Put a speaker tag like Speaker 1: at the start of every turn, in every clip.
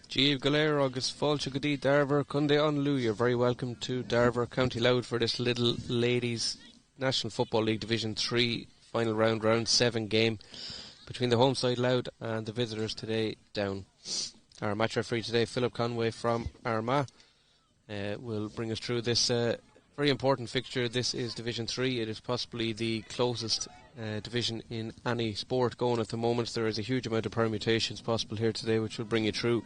Speaker 1: Díobh Galéir agus fáilte go dtí Darver Cunday an Lú. You're very welcome to Darver, County Louth for this Lidl Ladies National Football League Division 3 final round 7 game between the home side Louth and the visitors today Down. Our match referee today, Philip Conway from Armagh, will bring us through this very important fixture. This is Division 3. It is possibly the closest division in any sport going at the moment. There is a huge amount of permutations possible here today, which will bring you through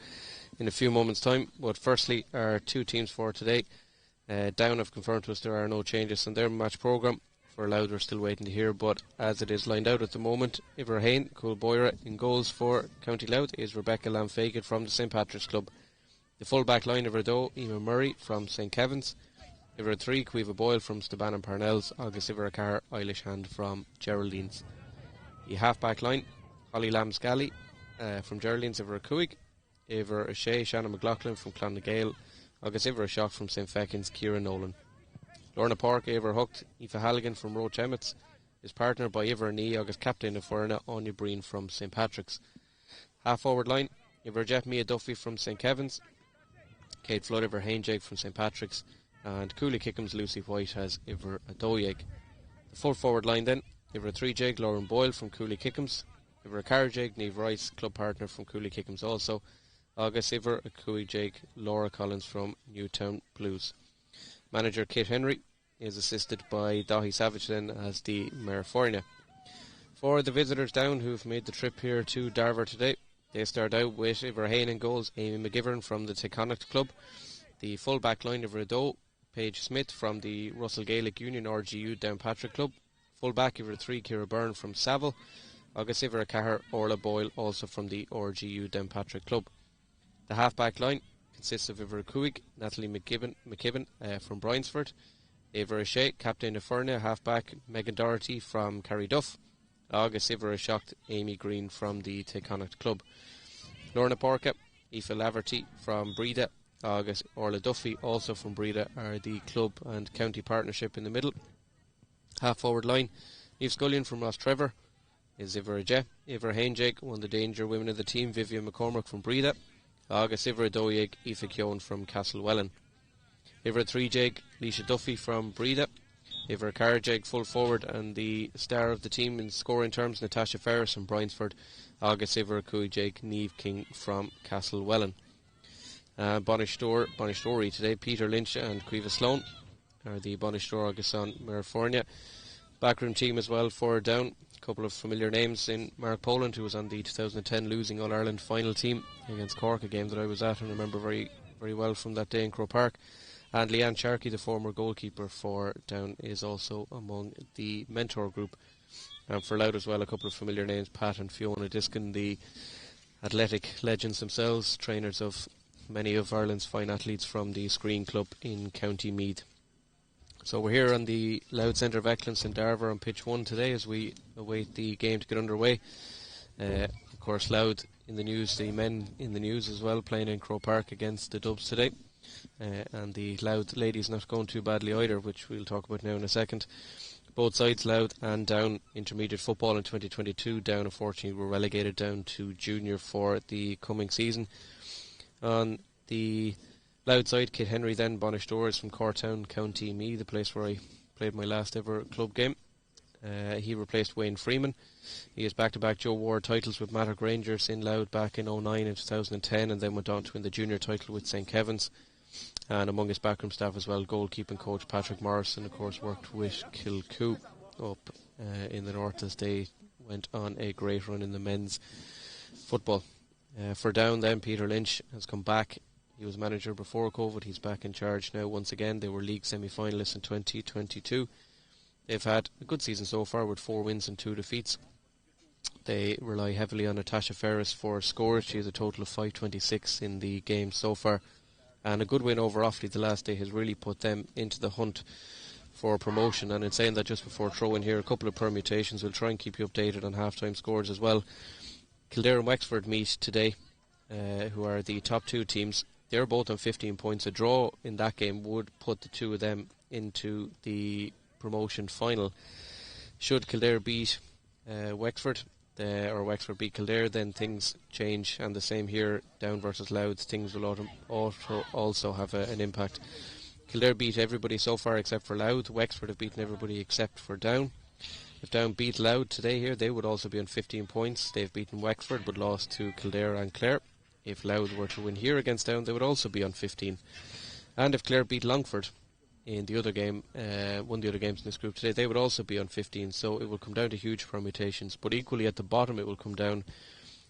Speaker 1: in a few moments' time. But firstly, our two teams for today. Down have confirmed to us there are no changes in their match programme. For Louth, we're still waiting to hear, but as it is lined out at the moment, Ivor Hain, Coolboyra in goals for County Louth is Rebecca Lamfagan from the St Patrick's Club. The full back line of Rideau, Emma Murray from St Kevin's. Ivor 3, Cueva Boyle from Staban and Parnell's, August Ivor Carr, Eilish Hand from Geraldine's. The half back line, Holly Lambscally from Geraldine's, Ivor Cuig, Ivor O'Shea, Shannon McLaughlin from Clonagale, August Ivor Shock from St Feckin's, Kieran Nolan. Lorna Park, Ivor Hucht, Aoife Halligan from Roach Emmets, is partnered by Ivor Nee, August Captain of Ferna, Anya Breen from St Patrick's. Half forward line, Ivor Jeff Mia Duffy from St Kevin's, Kate Flood, Ivor Hainjake from St Patrick's, and Cooley Kickham's Lucy White has Ivor Adoyeg. The full forward line then, Ivor 3 Jake, Lauren Boyle from Cooley Kickham's, Ivor Carr Jake, Niamh Rice, club partner from Cooley Kickham's also, August Ivor Akui Jake, Laura Collins from Newtown Blues. Manager Kit Henry is assisted by Dahi Savage then as the Mayor Fornia. For the visitors Down who've made the trip here to Darver today, they start out with Ivor Hain in goals, Amy McGivern from the Taconic Club. The full back line of Rideau, Paige Smith from the Russell Gaelic Union RGU Downpatrick Club. Full back Ivor 3 Ciara Byrne from Saville. August Ivor Cahar, Orla Boyle also from the RGU Downpatrick Club. The half back line consists of Ivor Cuig, Natalie McKibben from Bryansford, Ivor O'Shea, captain of Ferna, half-back Megan Doherty from Carryduff, August Ivor Shocked, Amy Green from the Taconic Club. Lorna Porca, Aoife Laverty from Breda, August Orla Duffy also from Breda are the club and county partnership in the middle. Half-forward line, Niamh Scullion from Rostrevor is Ivor Ajeh, Ivor Hainjake, one of the danger women of the team, Vivian McCormack from Breda, August Ivor Adoyeg, Aoife Keown from Castlewellan. Ivor 3 Jake, Leisha Duffy from Breda. Ivor Carr Jake, full forward, and the star of the team in scoring terms, Natasha Ferris from Bryansford. August Ivor Cooey Jake, Niamh King from Castlewellan. Bonishtory today, Peter Lynch and Cueva Sloan are the Bonishtory August on Merifornia. Backroom team as well for Down. A couple of familiar names in Mark Poland, who was on the 2010 losing All-Ireland final team against Cork, a game that I was at and remember very, very well from that day in Croke Park. And Leanne Sharkey, the former goalkeeper for Down, is also among the mentor group. And for Louth as well, a couple of familiar names, Pat and Fiona Diskin, the athletic legends themselves, trainers of many of Ireland's fine athletes from the Screen Club in County Meath. So we're here on the Louth Centre of Excellence in Darver on pitch 1 today as we await the game to get underway. Of course, Louth in the news, the men in the news as well, playing in Croke Park against the Dubs today. And the Louth ladies not going too badly either, which we'll talk about now in a second. Both sides, Louth and Down, intermediate football in 2022. Down, unfortunately, were relegated down to junior for the coming season. On the Louth side, Kit Henry then, Bonishtory from Cortown, County Meath, the place where I played my last ever club game. He replaced Wayne Freeman. He has back-to-back Joe Ward titles with Mattock Rangers in Louth back in 2009 and 2010, and then went on to win the junior title with St Kevin's. And among his backroom staff as well, goalkeeping coach Patrick Morrison, of course, worked with Kilcoo up in the north as they went on a great run in the men's football. For Down then, Peter Lynch has come back. He was manager before COVID. He's back in charge now once again. They were league semi-finalists in 2022. They've had a good season so far with 4 wins and 2 defeats. They rely heavily on Natasha Ferris for scores. She has a total of 526 in the game so far. And a good win over Offaly the last day has really put them into the hunt for promotion. And in saying that, just before throwing here, a couple of permutations. We'll try and keep you updated on half-time scores as well. Kildare and Wexford meet today, who are the top 2 teams. They're both on 15 points. A draw in that game would put the two of them into the promotion final. Should Kildare beat Wexford, or Wexford beat Kildare, then things change, and the same here, Down versus Louth, things will also have an impact. Kildare beat everybody so far except for Louth. Wexford have beaten everybody except for Down. If Down beat Louth today here, they would also be on 15 points. They've beaten Wexford but lost to Kildare and Clare. If Louth were to win here against Down, they would also be on 15. And if Clare beat Longford in the other game, one of the other games in this group today, they would also be on 15. So it will come down to huge permutations. But equally at the bottom, it will come down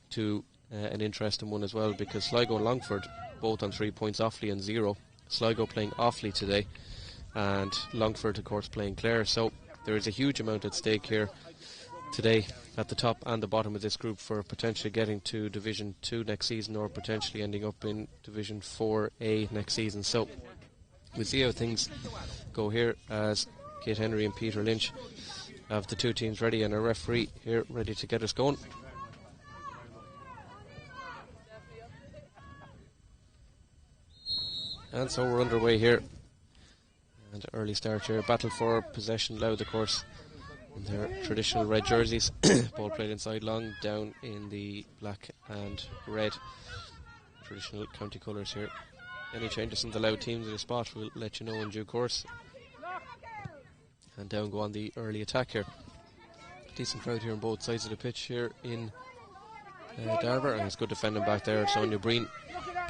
Speaker 1: to an interesting one as well, because Sligo and Longford both on 3 points, Offaly and 0. Sligo playing Offaly today, and Longford of course playing Clare. So there is a huge amount at stake here today at the top and the bottom of this group for potentially getting to Division 2 next season, or potentially ending up in Division 4A next season. So we'll see how things go here as Kate Henry and Peter Lynch have the two teams ready, and a referee here ready to get us going. And so we're underway here. And early start here. Battle for possession. Louth, of course, in their traditional red jerseys. Ball played inside long, Down in the black and red. Traditional county colours here. Any changes in the Louth teams in the spot, we'll let you know in due course. And Down go on the early attack here. Decent crowd here on both sides of the pitch here in Darver. And it's good defending back there. Sonia Breen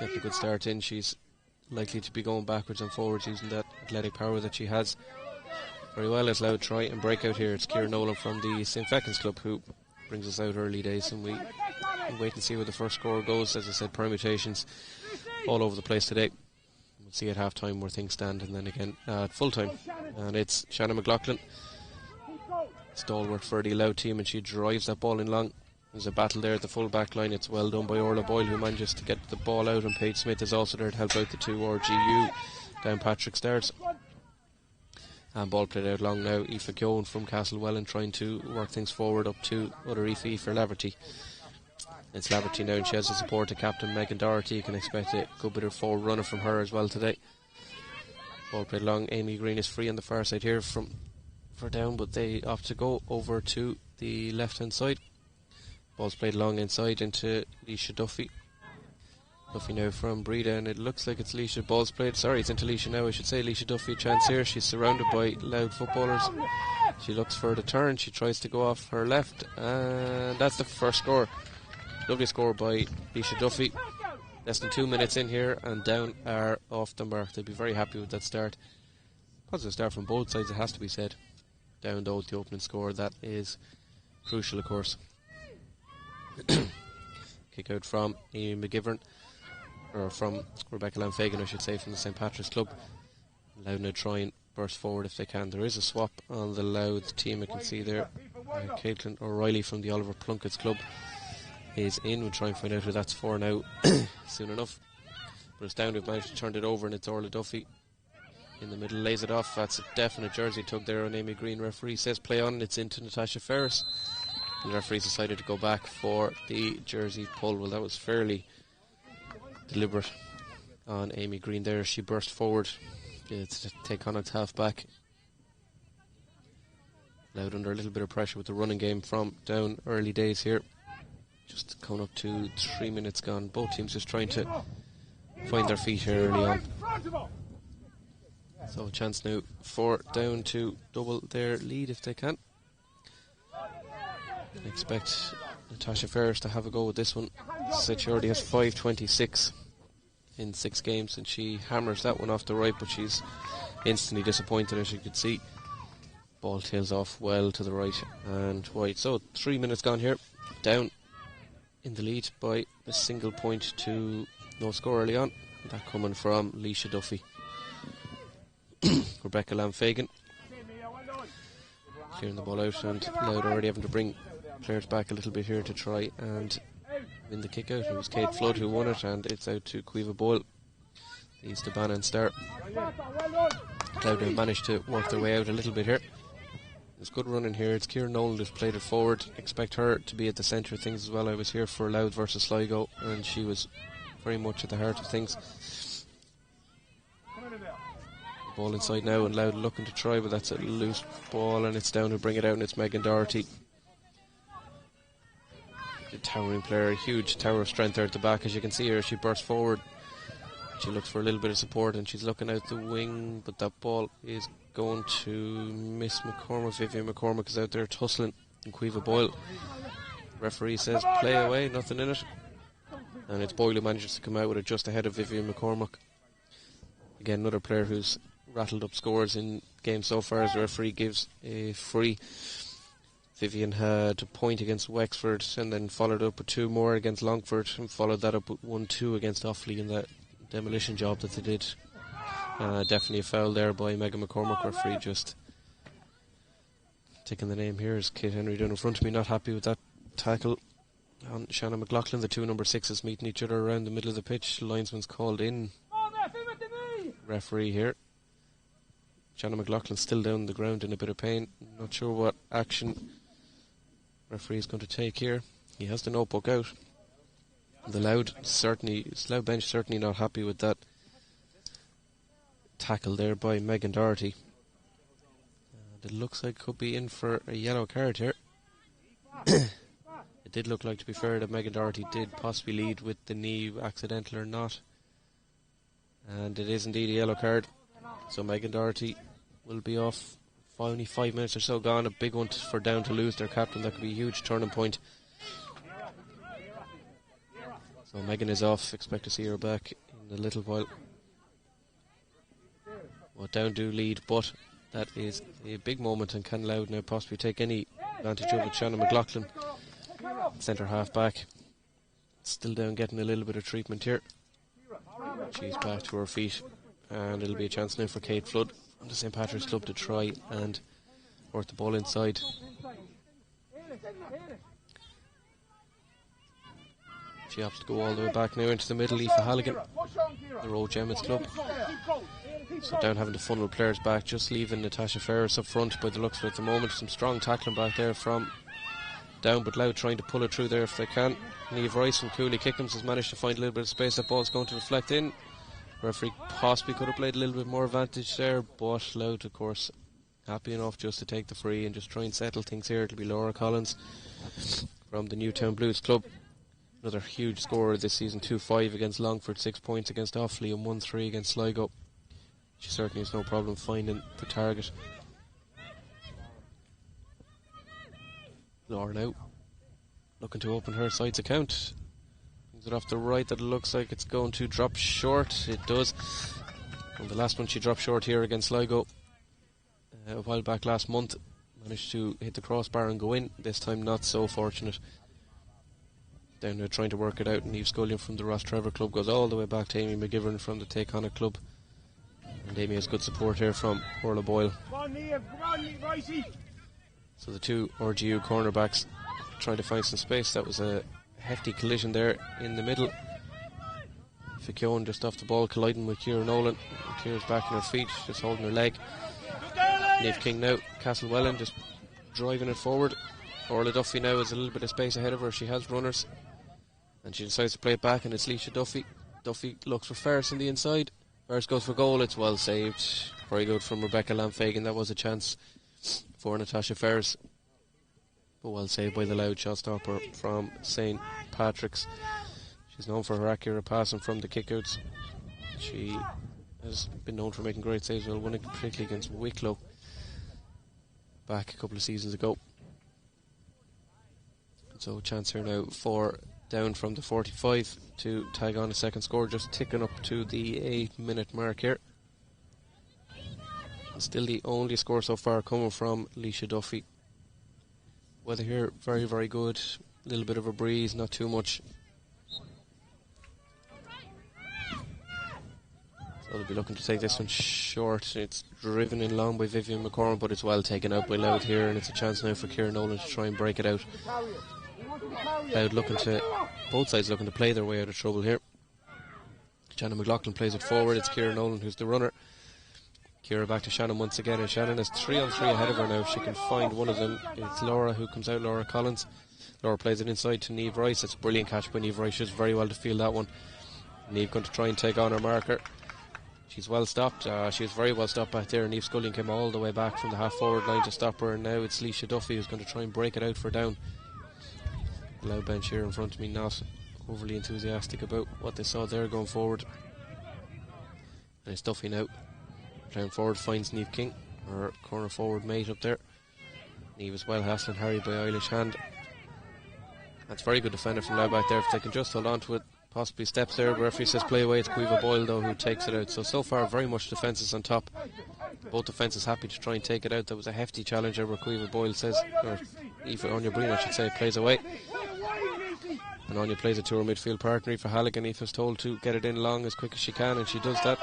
Speaker 1: getting a good start in. She's likely to be going backwards and forwards using that athletic power that she has very well. As Louth try and break out here, it's Ciara Nolan from the St. Feckin's club who brings us out early days, and we wait and see where the first score goes. As I said, permutations all over the place today. We'll see at half time where things stand, and then again at full time. And it's Shannon McLaughlin, stalwart for the Louth team, and she drives that ball in long. There's a battle there at the full back line. It's well done by Orla Boyle, who manages to get the ball out, and Paige Smith is also there to help out the two RGU down Patrick Stairs. And ball played out long now. Aoife Keown from Castlewellan trying to work things forward up to other Aoife for Laverty. It's Laverty now, and she has the support of Captain Megan Doherty. You can expect a good bit of forward runner from her as well today. Ball played long. Amy Green is free on the far side here for Down, but they opt to go over to the left hand side. Ball's played long inside into Leisha Duffy. Duffy now from Breda, and it looks like it's Leisha. Ball's played, sorry, it's into Leisha now, I should say. Leisha Duffy, a chance here. She's surrounded by Louth footballers. She looks for the turn. She tries to go off her left, and that's the first score. Lovely score by Leisha Duffy. Less than 2 minutes in here, and Down are off the mark. They'll be very happy with that start. Positive start from both sides, it has to be said. Down though, the opening score, that is crucial, of course. Kick out from Amy McGivern, or from Rebecca Lanfagan, I should say, from the St. Patrick's Club. Louth now try and burst forward if they can. There is a swap on the Louth team, I can see there. Caitlin O'Reilly from the Oliver Plunkett's Club is in. We'll try and find out who that's for now soon enough. But it's Down, who've managed to turn it over, and it's Orla Duffy in the middle, lays it off. That's a definite jersey tug there on Amy Green. Referee says play on, it's into Natasha Ferris. The referees decided to go back for the jersey pull. Well, that was fairly deliberate on Amy Green there. She burst forward to take Connacht's half back. Louth under a little bit of pressure with the running game from Down early days here. Just coming up to 3 minutes gone. Both teams just trying to find their feet here early on. So a chance now for Down to double their lead if they can. I expect Natasha Ferris to have a go with this one. Said she already has 5.26 in 6 games, and she hammers that one off the right, but she's instantly disappointed, as you could see. Ball tails off well to the right and wide. So 3 minutes gone here. Down in the lead by a single point to no score early on. That coming from Leisha Duffy. Rebecca Lanfagan clearing the ball out, and Louth already having to bring players back a little bit here to try and win the kick out. It was Kate Flood who won it, and it's out to Cueva Boyle, the East of Bannon star. Louth have managed to work their way out a little bit here. There's good running here. It's Ciara Nolan who's played it forward. Expect her to be at the centre of things as well. I was here for Louth versus Sligo, and she was very much at the heart of things. Ball inside now, and Louth looking to try, but that's a loose ball, and it's Down to bring it out, and it's Megan Doherty. the towering player, a huge tower of strength there at the back. As you can see here, she bursts forward. She looks for a little bit of support and she's looking out the wing, but that ball is going to miss McCormick. Vivian McCormick is out there tussling and Quiva Boyle. Referee says play away, nothing in it. And it's Boyle who manages to come out with it just ahead of Vivian McCormick. Again, another player who's rattled up scores in games so far as the referee gives a free. Vivian had a point against Wexford and then followed up with 2 more against Longford and followed that up with 1-2 against Offaly in that demolition job that they did. Definitely a foul there by Megan McCormick. Referee just taking the name here is Kate Henry down in front of me, not happy with that tackle on Shannon McLaughlin. The 2 number 6s meeting each other around the middle of the pitch. Linesman's called in. Referee here. Shannon McLaughlin still down the ground in a bit of pain. Not sure what action referee is going to take here. He has the notebook out. The Louth bench certainly not happy with that tackle there by Megan Doherty. And it looks like could be in for a yellow card here. It did look like, to be fair, that Megan Doherty did possibly lead with the knee, accidental or not. And it is indeed a yellow card. So Megan Doherty will be off. Only 5 minutes or so gone. A big one for Down to lose their captain. That could be a huge turning point. So Megan is off. Expect to see her back in a little while. Well, Down do lead, but that is a big moment, and can Louth now possibly take any advantage of it. Shannon McLaughlin, centre half back, still Down getting a little bit of treatment here. She's back to her feet, and it'll be a chance now for Kate Flood from the St Patrick's Club to try and work the ball inside. She opts to go all the way back now into the middle. Aoife Halligan, the Road Gemins Club. So Down having to funnel players back, just leaving Natasha Ferris up front by the looks of it at the moment. Some strong tackling back there from Down, but Louth trying to pull it through there if they can. Niamh Rice from Cooley Kickham's has managed to find a little bit of space. That ball's going to deflect in. Referee possibly could have played a little bit more advantage there, but Louth, of course, happy enough just to take the free and just try and settle things here. It'll be Laura Collins from the Newtown Blues Club. Another huge scorer this season, 2-5 against Longford, 6 points against Offaly and 1-3 against Sligo. She certainly has no problem finding the target. Laura now looking to open her side's account. Brings it off the right. That looks like it's going to drop short. It does. And the last one she dropped short here against Sligo a while back last month. Managed to hit the crossbar and go in. This time not so fortunate. Down there trying to work it out. And Eve Scullion from the Ross Trevor Club goes all the way back to Amy McGivern from the Take On It Club. And Amy has good support here from Orla Boyle. So the 2 RGU cornerbacks trying to find some space. That was a hefty collision there in the middle. Fickione just off the ball, colliding with Ciara Nolan. Ciara's back on her feet, just holding her leg. Niamh King now, Castlewellan just driving it forward. Orla Duffy now has a little bit of space ahead of her. She has runners, and she decides to play it back, and it's Leisha Duffy. Duffy looks for Ferris on the inside. Ferris goes for goal. It's well saved. Very good from Rebecca Lamfagan. That was a chance for Natasha Ferris, but well saved by the Louth shot stopper from St Patrick's. She's known for her accurate passing from the kickouts. She has been known for making great saves, well, winning particularly against Wicklow back a couple of seasons ago. So a chance here now for Down from the 45 to tag on a second score, just ticking up to the 8-minute mark here. And still the only score so far coming from Leisha Duffy. Weather here very, very good. A little bit of a breeze, not too much. So they'll be looking to take this one short. It's driven in long by Vivian McCormick, but it's well taken out by Louth here, and it's a chance now for Ciara Nolan to try and break it out. Louth looking to, both sides looking to play their way out of trouble here. Shannon McLaughlin plays it forward. It's Ciara Nolan who's the runner. Ciara back to Shannon once again, and Shannon is 3-on-3 ahead of her now. If she can find one of them, it's Laura who comes out, Laura Collins. Laura plays it inside to Niamh Rice. It's a brilliant catch by Niamh Rice. She's very well to field that one. Niamh going to try and take on her marker. She's well stopped. She was very well stopped back there. Niamh Scullion came all the way back from the half forward line to stop her, and now it's Leisha Duffy who's going to try and break it out for Down. Loud bench here in front of me, not overly enthusiastic about what they saw there going forward. And it's Duffy now. Playing forward, finds Niamh King, her corner forward mate up there. Niamh was well hassling Harry by Eilish hand. That's very good defender from Loud back there. If they can just hold on to it, possibly steps there. Referee says play away. It's Caoimhe Boyle though who takes it out. So far very much defences on top. Both defences happy to try and take it out. There was a hefty challenge there where Caoimhe Boyle says, or Aoife Anya Breen I should say, plays away. And Anya plays it to her midfield partner Aoife Halligan. Aoife's told to get it in long as quick as she can, and she does that.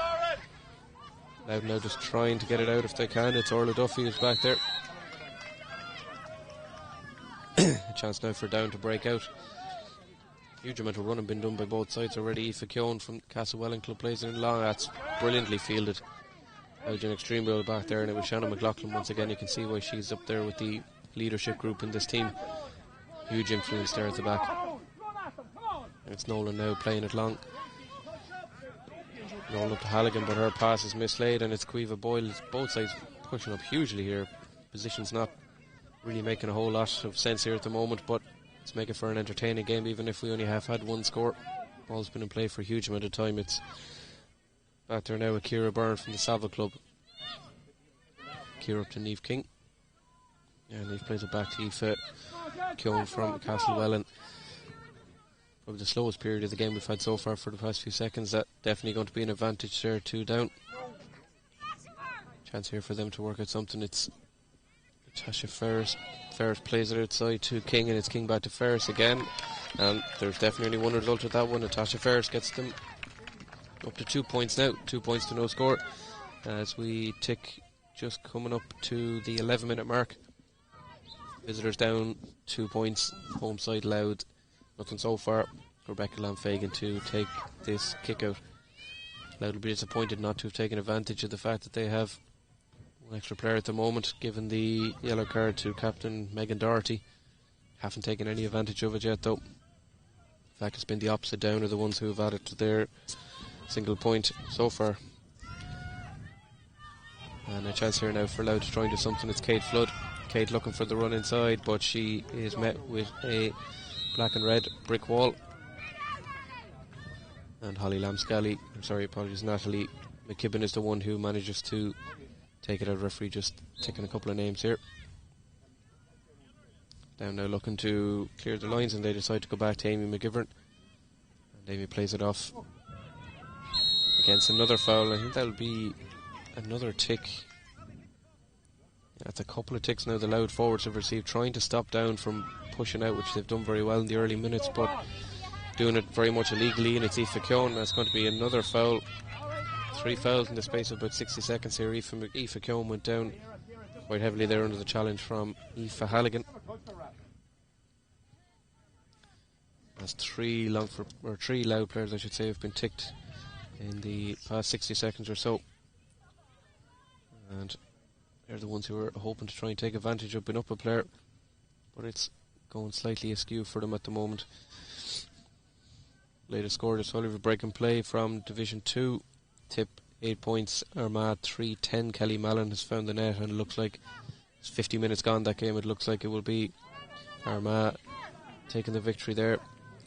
Speaker 1: Loud now just trying to get it out if they can. It's Orla Duffy who's back there. A chance now for Down to break out. Huge amount of running been done by both sides already. Aoife Keown from Castlewellan Club plays it in long. That's brilliantly fielded. Belgian extreme role back there, and it was Shannon McLaughlin once again. You can see why she's up there with the leadership group in this team. Huge influence there at the back. And it's Nolan now playing it long. Nolan up to Halligan, but her pass is mislaid, and it's Caoimhe Boyle. Both sides pushing up hugely here. Position's not really making a whole lot of sense here at the moment, but it's making for an entertaining game, even if we only have had one score. Ball's been in play for a huge amount of time. It's back there now with Ciara Byrne from the Savile Club. Ciara up to Niamh King. And Niamh plays it back to Aoife Keown from Castlewellan. Probably the slowest period of the game we've had so far for the past few seconds. That definitely going to be an advantage there, 2 down. Chance here for them to work out something. It's Natasha Ferris. Ferris plays it outside to King, and it's King back to Ferris again. And there's definitely one result with that one. Natasha Ferris gets them up to 2 points now. 2 points to no score. As we tick just coming up to the 11-minute mark. Visitors down 2 points. Home side Loud. Nothing so far. Rebecca Lamfagan to take this kick out. Loud will be disappointed not to have taken advantage of the fact that they have one extra player at the moment, given the yellow card to captain Megan Doherty. Haven't taken any advantage of it yet though. In fact, it's been the opposite. Down are the ones who have added to their single point so far. And a chance here now for Loud to try and do something. It's Kate Flood. Kate looking for the run inside, but she is met with a black and red brick wall. And Holly Natalie McKibben is the one who manages to take it out. Referee just ticking a couple of names here. Down now looking to clear the lines, and they decide to go back to Amy McGivern. And Amy plays it off against another foul. I think that'll be another tick. That's a couple of ticks now the Loud forwards have received, trying to stop Down from pushing out, which they've done very well in the early minutes, but doing it very much illegally. And it's Aoife Keown. That's going to be another foul. 3 fouls in the space of about 60 seconds here. Aoife Keown went down quite heavily there under the challenge from Aoife Halligan. As 3 Loud players I should say have been ticked in the past 60 seconds or so, and they're the ones who are hoping to try and take advantage of being up a player, but it's going slightly askew for them at the moment. Latest score just Oliver break and play from Division 2. Tip 8 points, Armagh 3-10. Kelly Mallon has found the net, and it looks like it's 50 minutes gone that game. It looks like it will be Armagh taking the victory there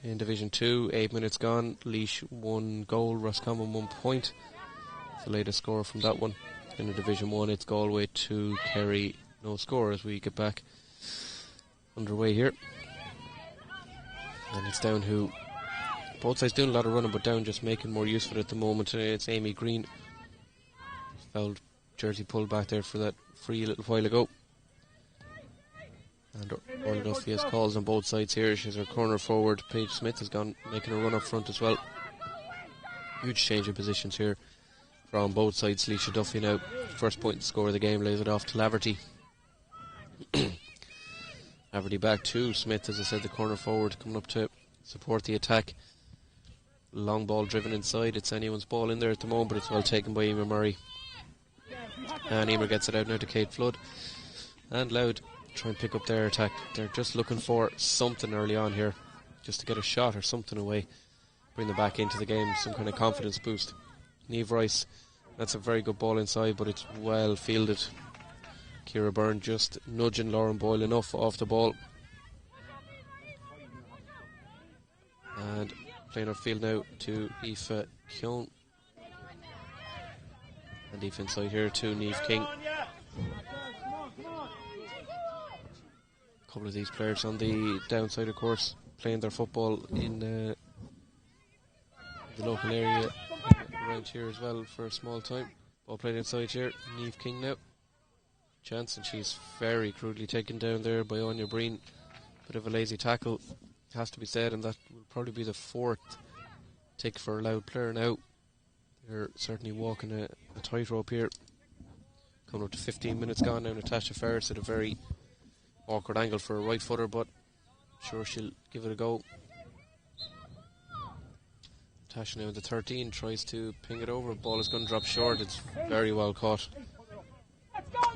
Speaker 1: in Division 2. 8 minutes gone. Laois 1 goal, Roscommon 1 point. The latest score from that one. In the Division 1, it's Galway 2, Kerry no score as we get back underway here. And it's Down who, both sides doing a lot of running, but Down just making more use of it at the moment. It's Amy Green. Fouled jersey pulled back there for that free a little while ago. And Orla Duffy has calls on both sides here. She's her corner forward. Paige Smith has gone making a run up front as well. Huge change of positions here from both sides. Leisha Duffy now, first point to score of the game, lays it off to Laverty. Laverty back to Smith, as I said, the corner forward, coming up to support the attack. Long ball driven inside. It's anyone's ball in there at the moment, but it's well taken by Emer Murray. And Emer gets it out now to Kate Flood. And Loud try and pick up their attack. They're just looking for something early on here, just to get a shot or something away, bring them back into the game, some kind of confidence boost. Niamh Rice, that's a very good ball inside, but it's well fielded. Ciara Byrne just nudging Lauren Boyle enough off the ball. And playing upfield now to Aoife Keown. And deep inside here to Niamh King. A couple of these players on the downside, of course, playing their football in the local area around here as well for a small time. Ball played inside here. Niamh King now. Chance, and she's very crudely taken down there by Anya Breen. Bit of a lazy tackle, has to be said, and that will probably be the fourth tick for a Louth player now. They're certainly walking a tightrope here. Coming up to 15 minutes gone now. Natasha Ferris at a very awkward angle for a right footer, but I'm sure she'll give it a go. Natasha now in the 13 tries to ping it over. Ball is going to drop short. It's very well caught.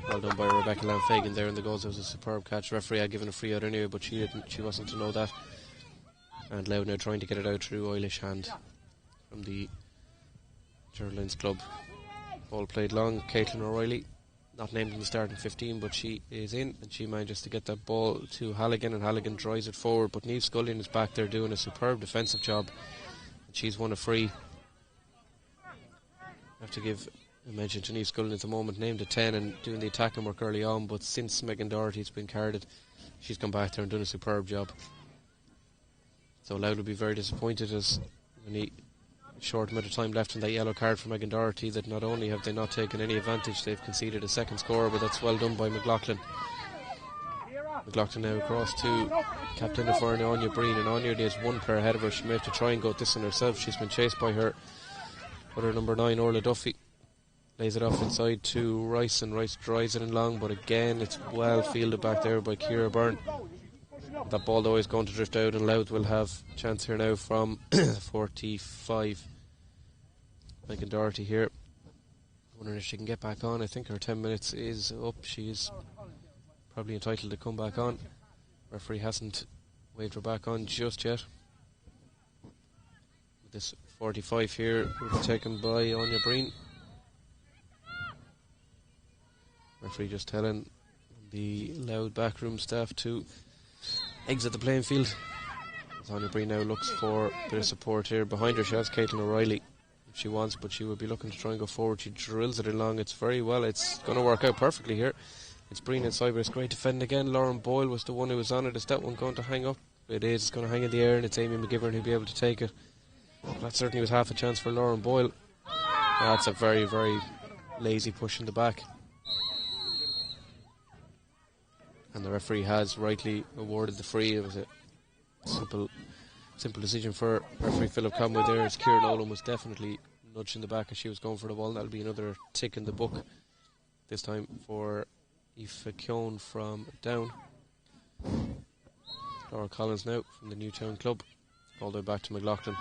Speaker 1: Well done by Rebecca Lanfagan there in the goals. It was a superb catch. Referee had given a free out anyway, but she wasn't to know that. And Louth now trying to get it out through Eilish hand from the Geraldines club. Ball played long. Caitlin O'Reilly, not named in the starting 15, but she is in, and she manages to get that ball to Halligan, and Halligan drives it forward, but Niamh Scullion is back there doing a superb defensive job, and she's won a free. I have to give a mention to Niamh Scullion at the moment, named at 10 and doing the attacking work early on, but since Megan Doherty's been carded, she's come back there and done a superb job. So Louth will be very disappointed, as only a short amount of time left in that yellow card for Megan Doherty, that not only have they not taken any advantage, they've conceded a second score, but that's well done by McLaughlin. McLaughlin now across to captain of Anya Breen, and Anya is one player ahead of her. She may have to try and go this one herself. She's been chased by her number 9, Orla Duffy. Lays it off inside to Rice, and Rice drives it in long, but again it's well fielded back there by Ciara Byrne. That ball though is going to drift out, and Louth will have a chance here now from 45. Megan Doherty here, wondering if she can get back on. I think her 10 minutes is up. She is probably entitled to come back on. Referee hasn't waved her back on just yet. This 45 here will be taken by Anya Breen. Referee just telling the Louth backroom staff to exit the playing field. As Anya Breen now looks for a bit of support here. Behind her she has Caitlin O'Reilly if she wants, but she will be looking to try and go forward. She drills it along. It's very well. It's going to work out perfectly here. It's Breen inside, but it's great defending again. Lauren Boyle was the one who was on it. Is that one going to hang up? It is. It's going to hang in the air, and it's Amy McGivern who'll be able to take it. That certainly was half a chance for Lauren Boyle. That's a very, very lazy push in the back. And the referee has rightly awarded the free. It was a simple decision for referee Philip Conway there, as Ciara Nolan was definitely nudging the back as she was going for the ball. That'll be another tick in the book, this time for Aoife Keown from Down. Laura Collins now from the Newtown club, all the way back to McLaughlin.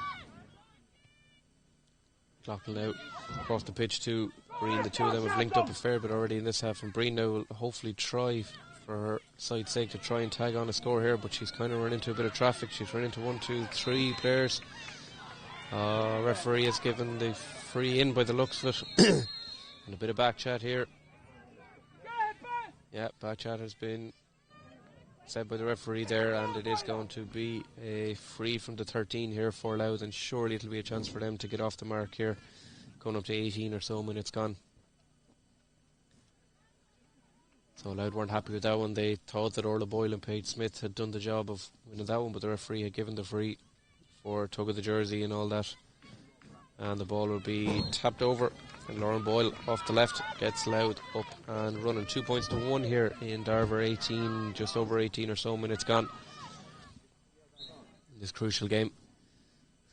Speaker 1: McLaughlin now across the pitch to Breen. The two of them have linked up a fair bit already in this half, and Breen now will hopefully try, for her side's sake, to try and tag on a score here, but she's kind of run into a bit of traffic. She's run into 1, 2, 3 players. Referee has given the free in by the looks of it. And a bit of back chat here. Yeah, back chat has been said by the referee there, and it is going to be a free from the 13 here for Louth, and surely it'll be a chance for them to get off the mark here, going up to 18 or so minutes gone. So Louth weren't happy with that one. They thought that Orla Boyle and Paige Smith had done the job of winning that one, but the referee had given the free for tug of the jersey and all that. And the ball will be tapped over, and Lauren Boyle off the left gets Louth up and running. 2 points to 1 here in Darver. 18, just over 18 or so minutes gone in this crucial game.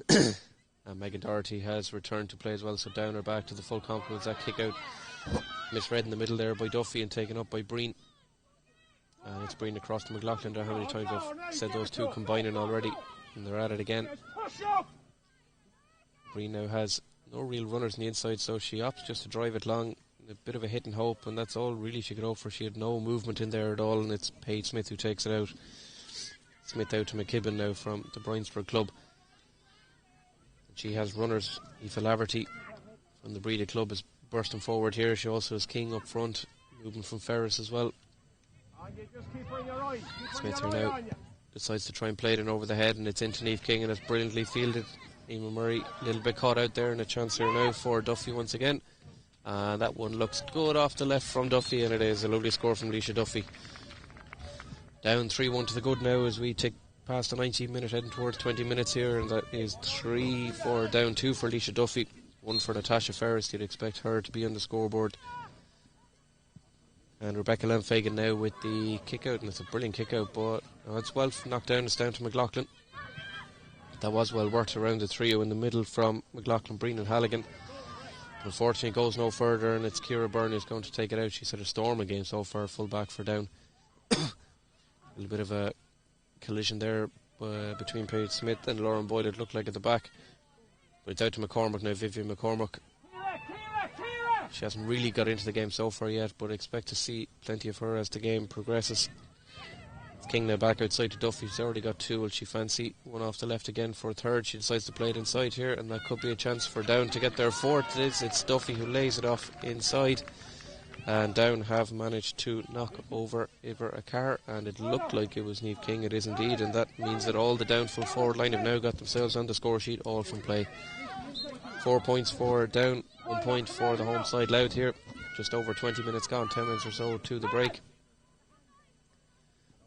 Speaker 1: And Megan Doherty has returned to play as well, so down her back to the full complement. That kick out misread in the middle there by Duffy and taken up by Breen. And it's Breen across to McLaughlin there. How many times I've said those two combining already, and they're at it again. Breen now has no real runners on the inside, so she opts just to drive it long. A bit of a hit and hope, and that's all really she could hope for. She had no movement in there at all, and it's Paige Smith who takes it out. Smith out to McKibben now from the Bryansford club. She has runners. Aoife Laverty from the Breda club is bursting forward here. She also has King up front, moving from Ferris as well. Smith here now decides to try and play it in over the head, and it's into Niamh King, and it's brilliantly fielded. Eamon Murray a little bit caught out there, and a chance here now for Duffy once again. That one looks good off the left from Duffy, and it is a lovely score from Leisha Duffy. Down 3-1 to the good now as we tick past the 19 minute, heading towards 20 minutes here, and that is 3 for down 2 for Leisha Duffy, 1 for Natasha Ferris. You'd expect her to be on the scoreboard. And Rebecca Lanfagan now with the kick out, and it's a brilliant kick out, but it's well knocked down. It's down to McLaughlin. That was well worked around the trio in the middle from McLaughlin, Breen and Halligan. Unfortunately, it goes no further, and it's Ciara Byrne who's going to take it out. She's had a storming game so far, full back for down. A little bit of a collision there between Paige Smith and Lauren Boyle, it looked like at the back. But it's out to McCormack now, Vivian McCormack. She hasn't really got into the game so far yet, but expect to see plenty of her as the game progresses. King now back outside to Duffy. She's already got 2. Will she fancy one off the left again for a third? She decides to play it inside here, and that could be a chance for Down to get their 4th. It's Duffy who lays it off inside, and Down have managed to knock over a car, and it looked like it was Niamh King. It is indeed, and that means that all the Down full forward line have now got themselves on the score sheet, all from play. 4 points for Down, 1 point for the home side. Louth here, just over 20 minutes gone, 10 minutes or so to the break.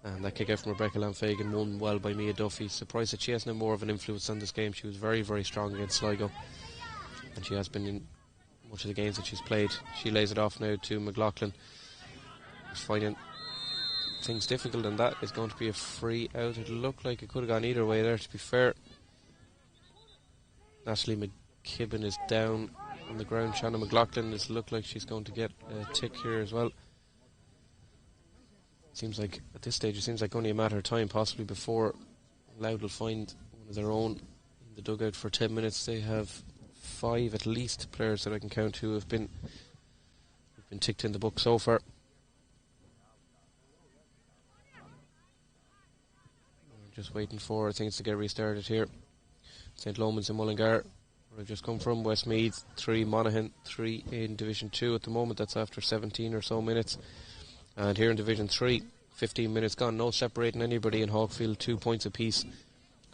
Speaker 1: And that kick out from Rebecca Lanfagan, won well by Mia Duffy. Surprised that she has no more of an influence on this game. She was very, very strong against Sligo, and she has been in much of the games that she's played. She lays it off now to McLaughlin. She's finding things difficult, and that is going to be a free out. It looked like it could have gone either way there, to be fair. Natalie McKibben is down on the ground. Shannon McLaughlin has looked like she's going to get a tick here as well. Seems like at this stage it seems like only a matter of time possibly before Louth will find one of their own in the dugout for 10 minutes. They have 5 at least players that I can count who have been ticked in the book so far. I'm just waiting for things to get restarted here. St. Lomans and Mullingar, where I've just come from. Westmeath 3, Monaghan 3 in Division 2 at the moment. That's after 17 or so minutes. And here in Division 3, 15 minutes gone, no separating anybody in Hawkfield, 2 points apiece.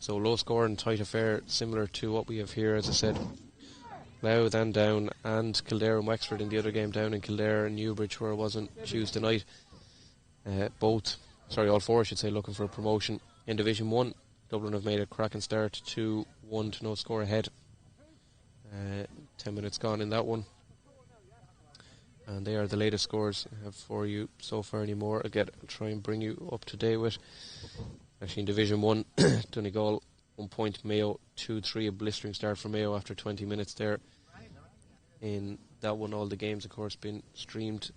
Speaker 1: So low score and tight affair, similar to what we have here, as I said. Louth and Down, and Kildare and Wexford in the other game, Down in Kildare and Newbridge, where it wasn't Tuesday night. All 4 I should say, looking for a promotion. In Division 1, Dublin have made a cracking start, 2-1 to no score ahead. 10 minutes gone in that one. And they are the latest scores I have for you so far anymore. Again, I'll try and bring you up to date with. Actually, in Division 1, Donegal 1 point, Mayo 2-3, a blistering start for Mayo after 20 minutes there. In that one, all the games, of course, been streamed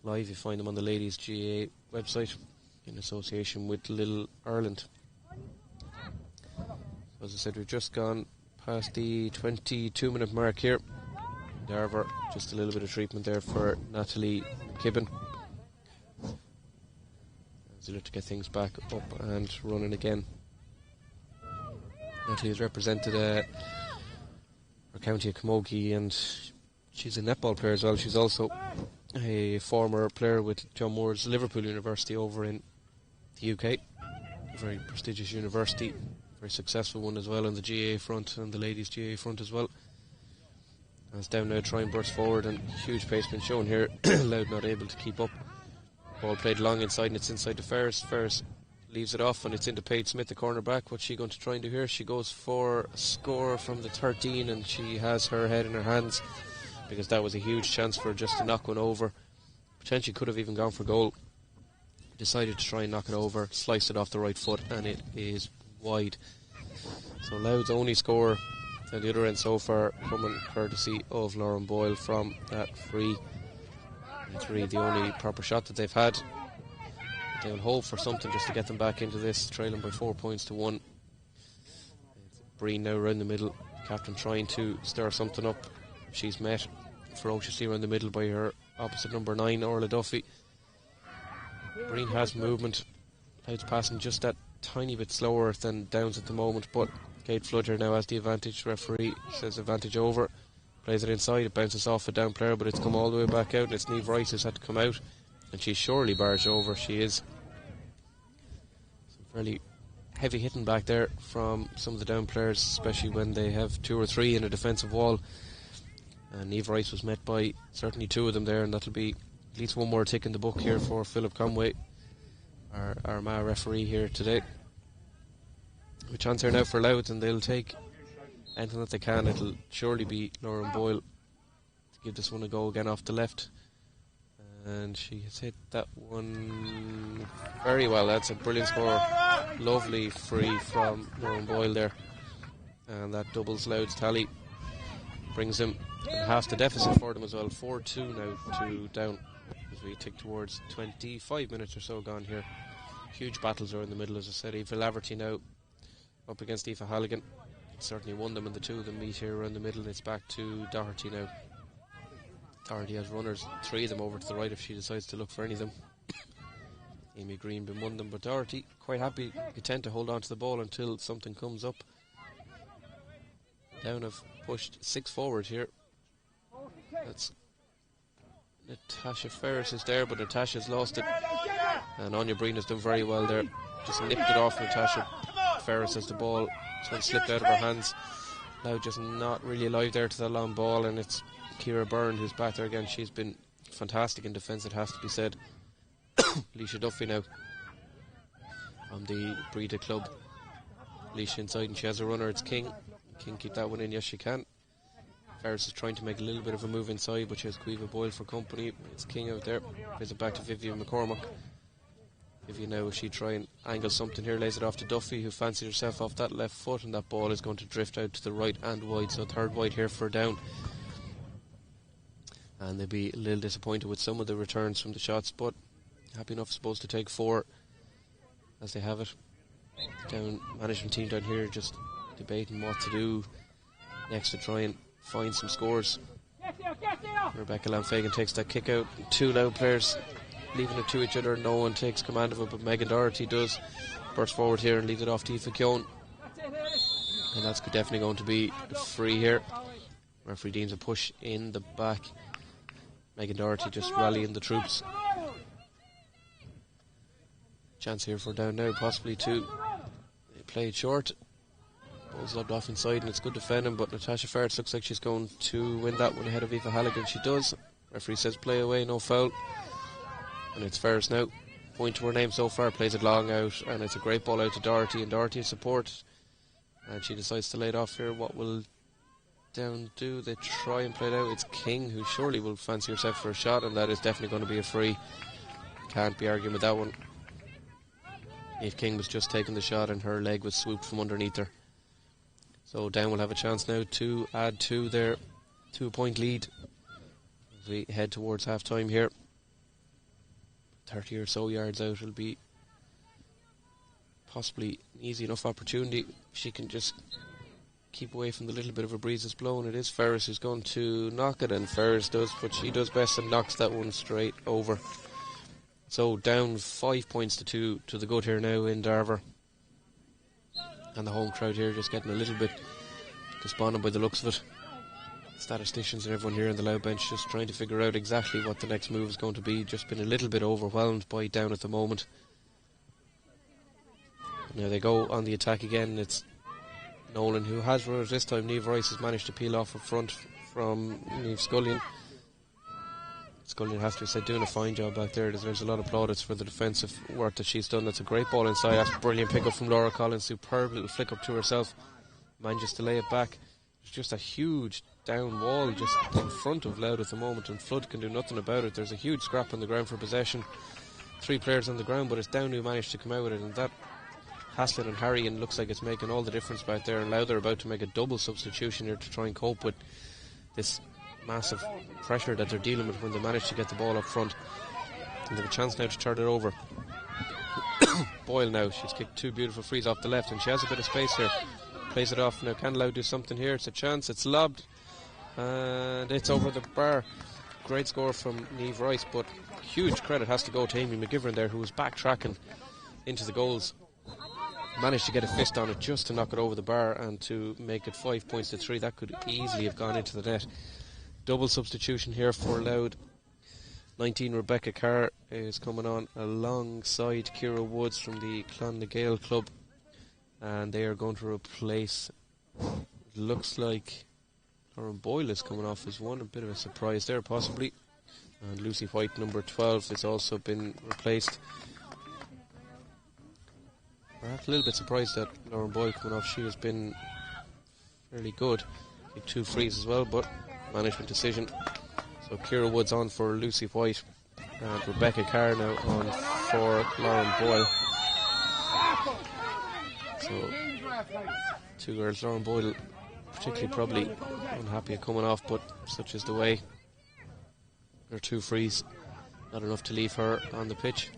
Speaker 1: live. You find them on the Ladies GAA website in association with Lidl Ireland. So as I said, we've just gone past the 22-minute mark here. Derver, just a little bit of treatment there for Natalie McKibben. As they look to get things back up and running again. Natalie has represented her county of Camogie, and she's a netball player as well. She's also a former player with John Moore's Liverpool University over in the UK. A very prestigious university, very successful one as well on the GAA front and the ladies GAA front as well. As Down now try and burst forward, and huge pace been shown here. Louth not able to keep up. Ball played long inside, and it's inside to Ferris. Ferris leaves it off, and it's into Paige Smith, the cornerback. What's she going to try and do here? She goes for a score from the 13, and she has her head in her hands, because that was a huge chance for her just to knock one over. Potentially could have even gone for goal. Decided to try and knock it over, sliced it off the right foot, and it is wide. So Louth's only score at the other end so far, coming courtesy of Lauren Boyle from that free. It's really the only proper shot that they've had. They'll hope for something just to get them back into this, trailing by 4 points to 1. Breen now around the middle, captain trying to stir something up. She's met ferociously around the middle by her opposite number 9, Orla Duffy. Breen has movement. Louth's passing just that tiny bit slower than Downs at the moment, but Kate Flood now has the advantage. Referee says advantage over. Plays it inside, it bounces off a down player, but it's come all the way back out, and it's Niamh Rice who's had to come out, and she's surely barged over. She is. Some fairly heavy hitting back there from some of the down players, especially when they have 2 or 3 in a defensive wall. And Niamh Rice was met by certainly 2 of them there, and that'll be at least one more tick in the book here for Philip Conway, our Armagh referee here today. A chance here now for Louth, and they'll take anything that they can. It'll surely be Lauren Boyle to give this one a go again off the left. And she has hit that one very well. That's a brilliant score. Lovely free from Lauren Boyle there. And that doubles Louth's tally. Brings them half the deficit for them as well. 4-2 now to down as we tick towards 25 minutes or so gone here. Huge battles are in the middle, as I said. Aoife Laverty now up against Aoife Halligan. Certainly won them, and the 2 of them meet here around the middle. It's back to Doherty now. Doherty has runners, 3 of them over to the right if she decides to look for any of them. Amy Green been won them, but Doherty quite happy, content to hold on to the ball until something comes up. Down have pushed 6 forward here. That's Natasha Ferris is there, but Natasha's lost it. And Anya Breen has done very well there. Just nipped it off Natasha Ferris as the ball sort of slipped out of her hands. Now just not really alive there to the long ball, and it's Ciara Byrne who's back there again. She's been fantastic in defence, it has to be said. Leisha Duffy now from the Breda club. Leisha inside, and she has a runner. It's King. King keep that one in, yes she can. Ferris is trying to make a little bit of a move inside, but she has Cueva Boyle for company. It's King out there. Plays it back to Vivian McCormack. Vivian now, she try and angle something here, lays it off to Duffy, who fancies herself off that left foot, and that ball is going to drift out to the right and wide, so 3rd wide here for down. And they'll be a little disappointed with some of the returns from the shots, but happy enough, I suppose, to take 4 as they have it. Down management team down here just debating what to do next to try and find some scores. Rebecca Lanfagan takes that kick out. 2 Louth players leaving it to each other. No one takes command of it, but Megan Doherty does. Burst forward here and leaves it off to Aoife Keown. And that's definitely going to be free here. Referee deems a push in the back. Megan Doherty just rallying the troops. Chance here for down now, possibly to play it short. Ball's lobbed off inside, and it's good defending, but Natasha Ferris looks like she's going to win that one ahead of Aoife Halligan. She does. Referee says play away, no foul. And it's Ferris now. Point to her name so far, plays it long out, and it's a great ball out to Doherty, and Doherty support. And she decides to lay it off here. What will down do? They try and play it out. It's King, who surely will fancy herself for a shot, and that is definitely going to be a free. Can't be arguing with that one. Eve King was just taking the shot, and her leg was swooped from underneath her. So down will have a chance now to add to their 2-point lead as we head towards half time here. 30 or so yards out will be possibly an easy enough opportunity. She can just keep away from the little bit of a breeze that's blowing. It is Ferris who's going to knock it, and Ferris does, but she does best and knocks that one straight over. So down 5 points to 2 to the good here now in Darver. And the home crowd here just getting a little bit despondent by the looks of it. Statisticians and everyone here on the Louth bench just trying to figure out exactly what the next move is going to be. Just been a little bit overwhelmed by down at the moment. Now they go on the attack again. It's Nolan who has runners this time. Niamh Rice has managed to peel off in front from Niamh Scullion. Scullion has to be said doing a fine job back there. There's a lot of plaudits for the defensive work that she's done. That's a great ball inside. That's a brilliant pick up from Laura Collins. Superb little flick up to herself. Manages to lay it back. There's just a huge down wall just in front of Louth at the moment, and Flood can do nothing about it. There's a huge scrap on the ground for possession. 3 players on the ground, but it's Down who managed to come out with it, and that Haslett and Harry, and looks like it's making all the difference back there. And Louth are about to make a double substitution here to try and cope with this massive pressure that they're dealing with when they manage to get the ball up front. And they have a chance now to turn it over. Boyle now, she's kicked 2 beautiful frees off the left, and she has a bit of space here. Plays it off now. Can Louth do something here? It's a chance. It's lobbed, and it's over the bar. Great score from Niamh Rice, but huge credit has to go to Amy McGivern there, who was backtracking into the goals. Managed to get a fist on it just to knock it over the bar and to make it 5 points to 3. That could easily have gone into the net. Double substitution here for Louth. 19 Rebecca Carr is coming on alongside Ciara Woods from the Clonlagale club. and they are going to replace, it looks like Lauren Boyle is coming off as one. A bit of a surprise there, possibly. And Lucy White, number 12, has also been replaced. Perhaps a little bit surprised that Lauren Boyle coming off. She has been fairly good. Kicked 2 frees as well, but management decision. So Ciara Woods on for Lucy White, and Rebecca Carr now on for Lauren Boyle. So 2 girls. Lauren Boyle particularly probably unhappy at coming off, but such is the way. Her 2 frees, not enough to leave her on the pitch.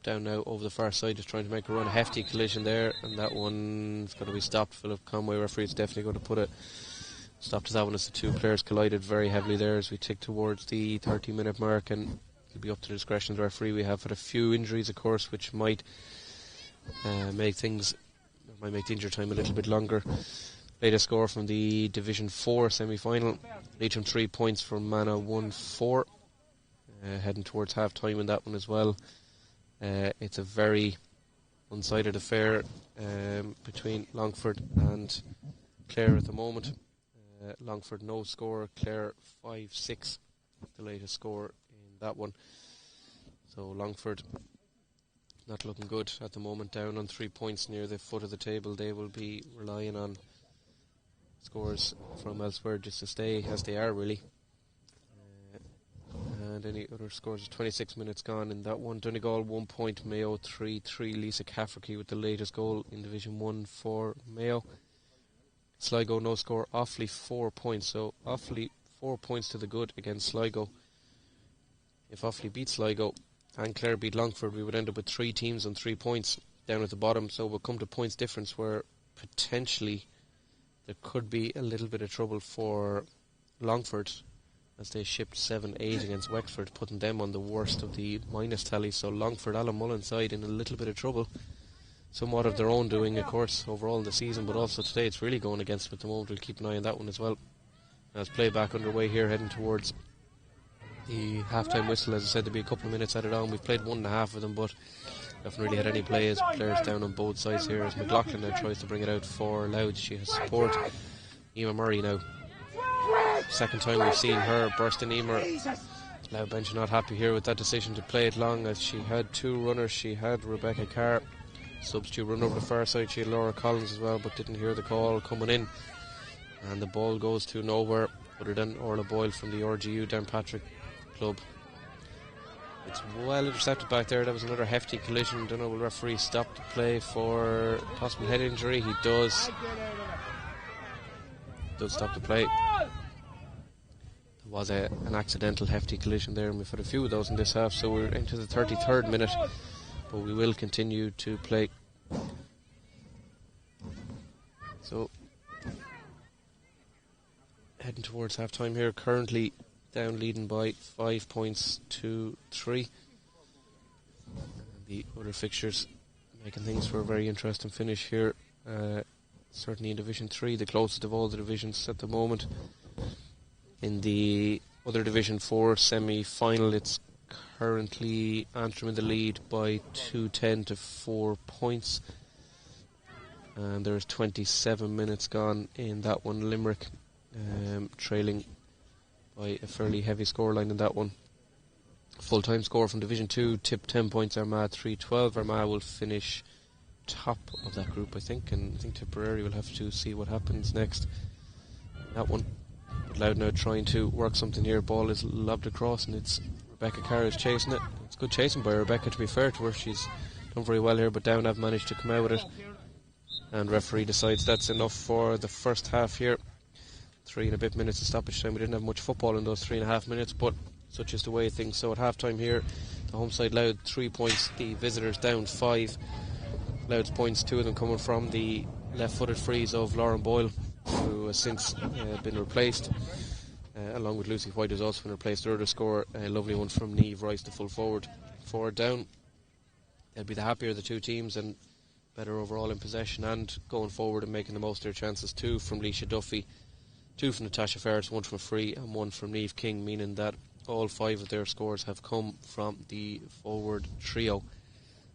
Speaker 1: Down now over the far side, just trying to make a run. A hefty collision there, and that one's going to be stopped. Philip Conway, referee, is definitely going to put a stop to that one as the 2 players collided very heavily there as we tick towards the 30-minute mark, and it'll be up to the discretion of the referee. We have had a few injuries, of course, which might make the injury time a little bit longer. Latest score from the Division 4 semi-final. Leitrim 3 points for Mana 1-4. Heading towards half-time in that one as well. It's a very one-sided affair between Longford and Clare at the moment. Longford no score, Clare 5-6, the latest score in that one. So Longford not looking good at the moment, down on 3 points near the foot of the table. They will be relying on scores from elsewhere just to stay as they are, really. And any other scores, 26 minutes gone in that one. Donegal 1 point, Mayo 3-3. Lisa Cafferty with the latest goal in Division 1 for Mayo. Sligo no score, Offaly 4 points. So Offaly 4 points to the good against Sligo. If Offaly beat Sligo and Clare beat Longford, we would end up with 3 teams on 3 points down at the bottom. So we'll come to points difference where potentially there could be a little bit of trouble for Longford, as they shipped 7-8 against Wexford, putting them on the worst of the minus tally. So Longford, Alan Mullen side, in a little bit of trouble. Somewhat of their own doing, of course, overall in the season, but also today it's really going against them at the moment. We'll keep an eye on that one as well. As playback underway here, heading towards the half-time whistle. As I said, there'll be a couple of minutes added on. We've played 1.5 of them, but haven't really had any play as players down on both sides here, as McLaughlin now tries to bring it out for Louth. She has support. Emer Murray now. Second time we've seen her burst in Emer. Louth bench not happy here with that decision to play it long, as she had 2 runners. She had Rebecca Carr, substitute run over the far side. She had Laura Collins as well, but didn't hear the call coming in. And the ball goes to nowhere other than Orla Boyle from the RGU Downpatrick club. It's well intercepted back there. That was another hefty collision. Don't know, will referee stop the play for possible head injury? He does. Does stop the play. There was an accidental hefty collision there, and we've had a few of those in this half, so we're into the 33rd minute, but we will continue to play. So heading towards half time here, currently down leading by 5 points to 3. The other fixtures making things for a very interesting finish here, certainly in Division 3, the closest of all the divisions at the moment. In the other Division 4 semi-final, it's currently Antrim in the lead by 2-10 to 4 points, and there's 27 minutes gone in that one. Limerick trailing by a fairly heavy scoreline in that one. Full-time score from Division 2, Tip 10 points, Armagh 3-12. Armagh will finish top of that group, I think, and I think Tipperary will have to see what happens next in that one. But Louth now trying to work something here. Ball is lobbed across, and it's Rebecca Carr is chasing it. It's good chasing by Rebecca, to be fair to her. She's done very well here, but Down have managed to come out with it, and referee decides that's enough for the first half here. 3 and a bit minutes of stoppage time. We didn't have much football in those 3.5 minutes, but such is the way things. So at half time here, the home side Louth 3 points, the visitors down 5. Louth's points, 2 of them coming from the left-footed frees of Lauren Boyle, who has since been replaced, along with Lucy White, who's also been replaced. Third score, a lovely one from Niamh Rice, the full forward Down. They'll be the happier of the two teams and better overall in possession and going forward and making the most of their chances. 2 from Leisha Duffy, 2 from Natasha Ferris, 1 from Free and 1 from Niamh King, meaning that all 5 of their scores have come from the forward trio.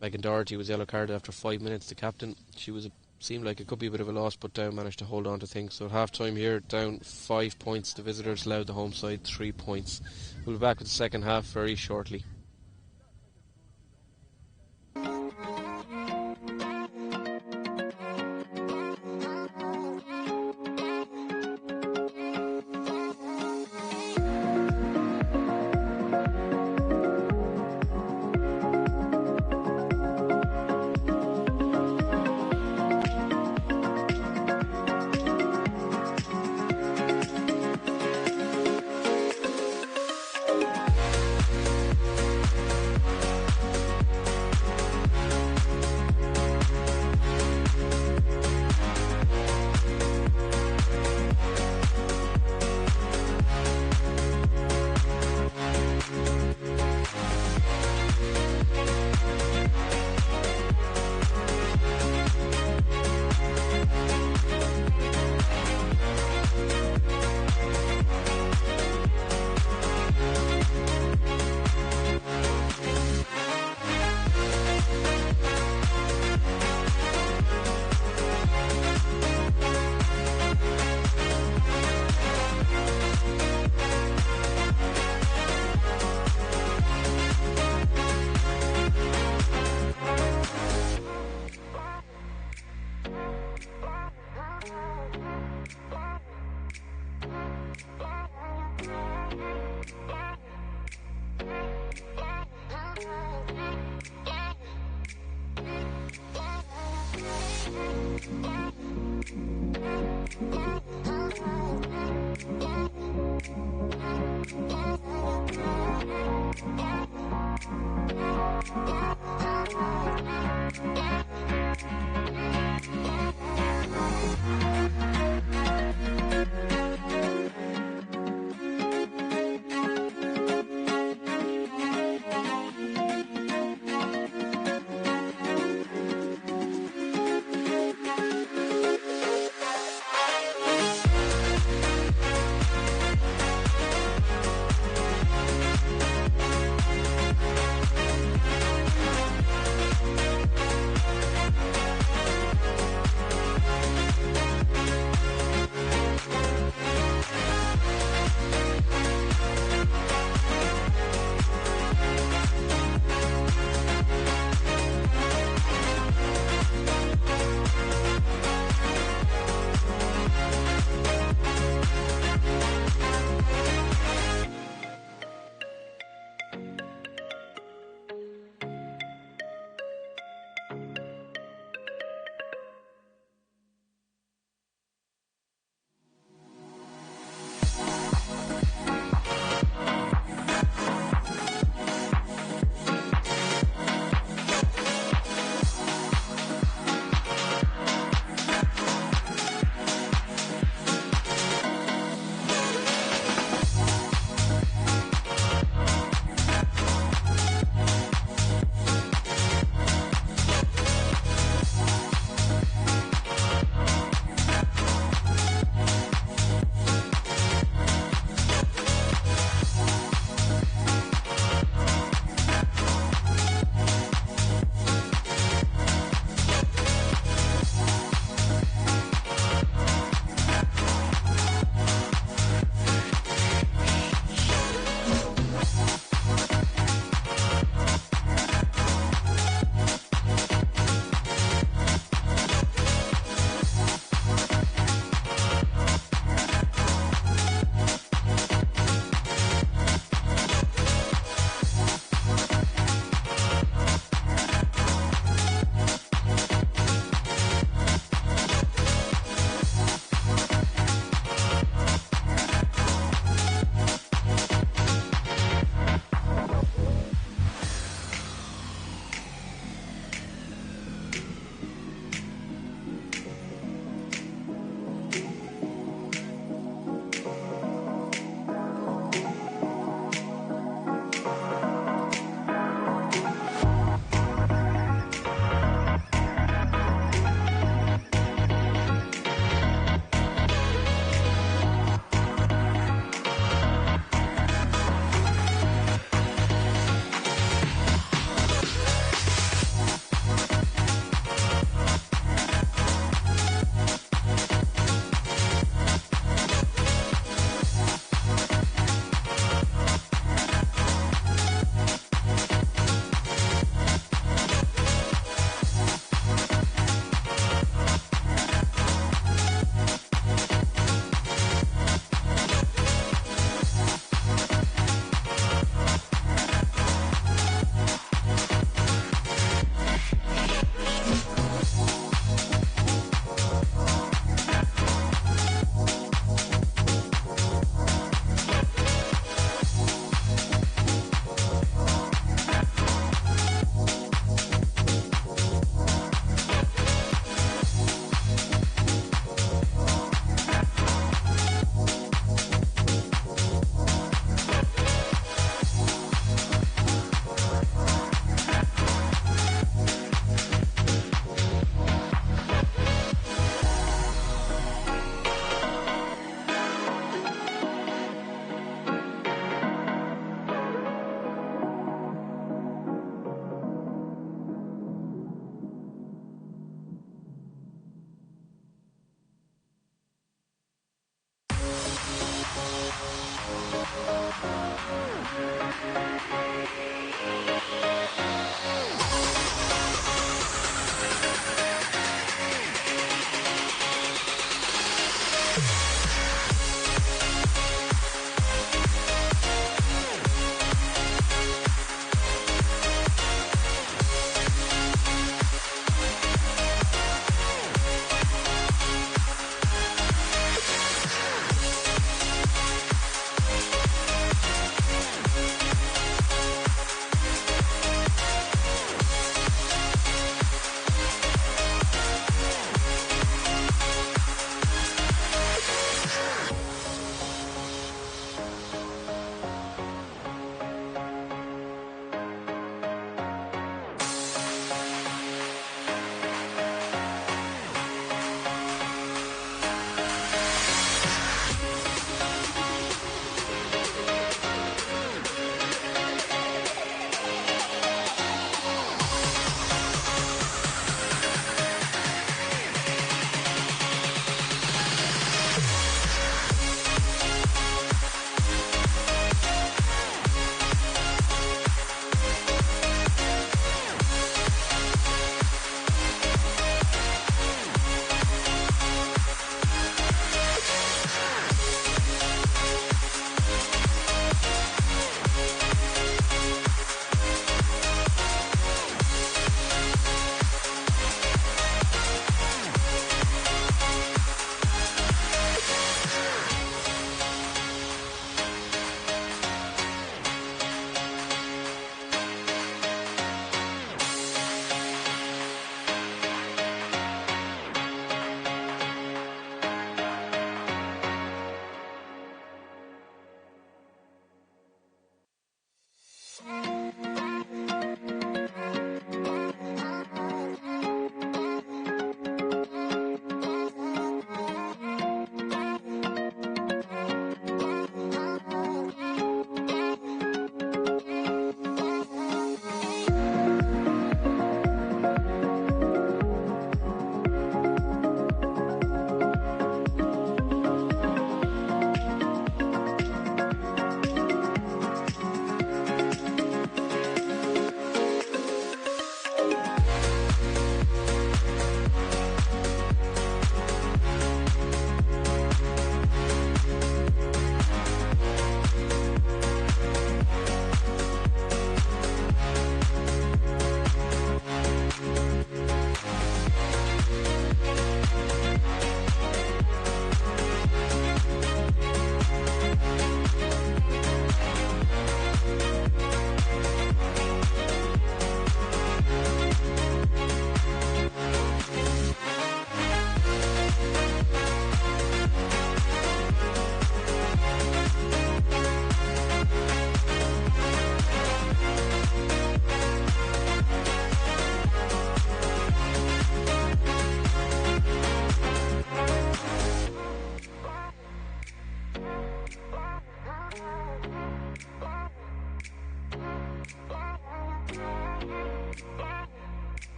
Speaker 1: Megan Doherty was yellow carded after 5 minutes. The captain, seemed like it could be a bit of a loss, but Down managed to hold on to things. So at half time here, Down 5 points. The visitors allowed the home side 3 points. We'll be back with the second half very shortly.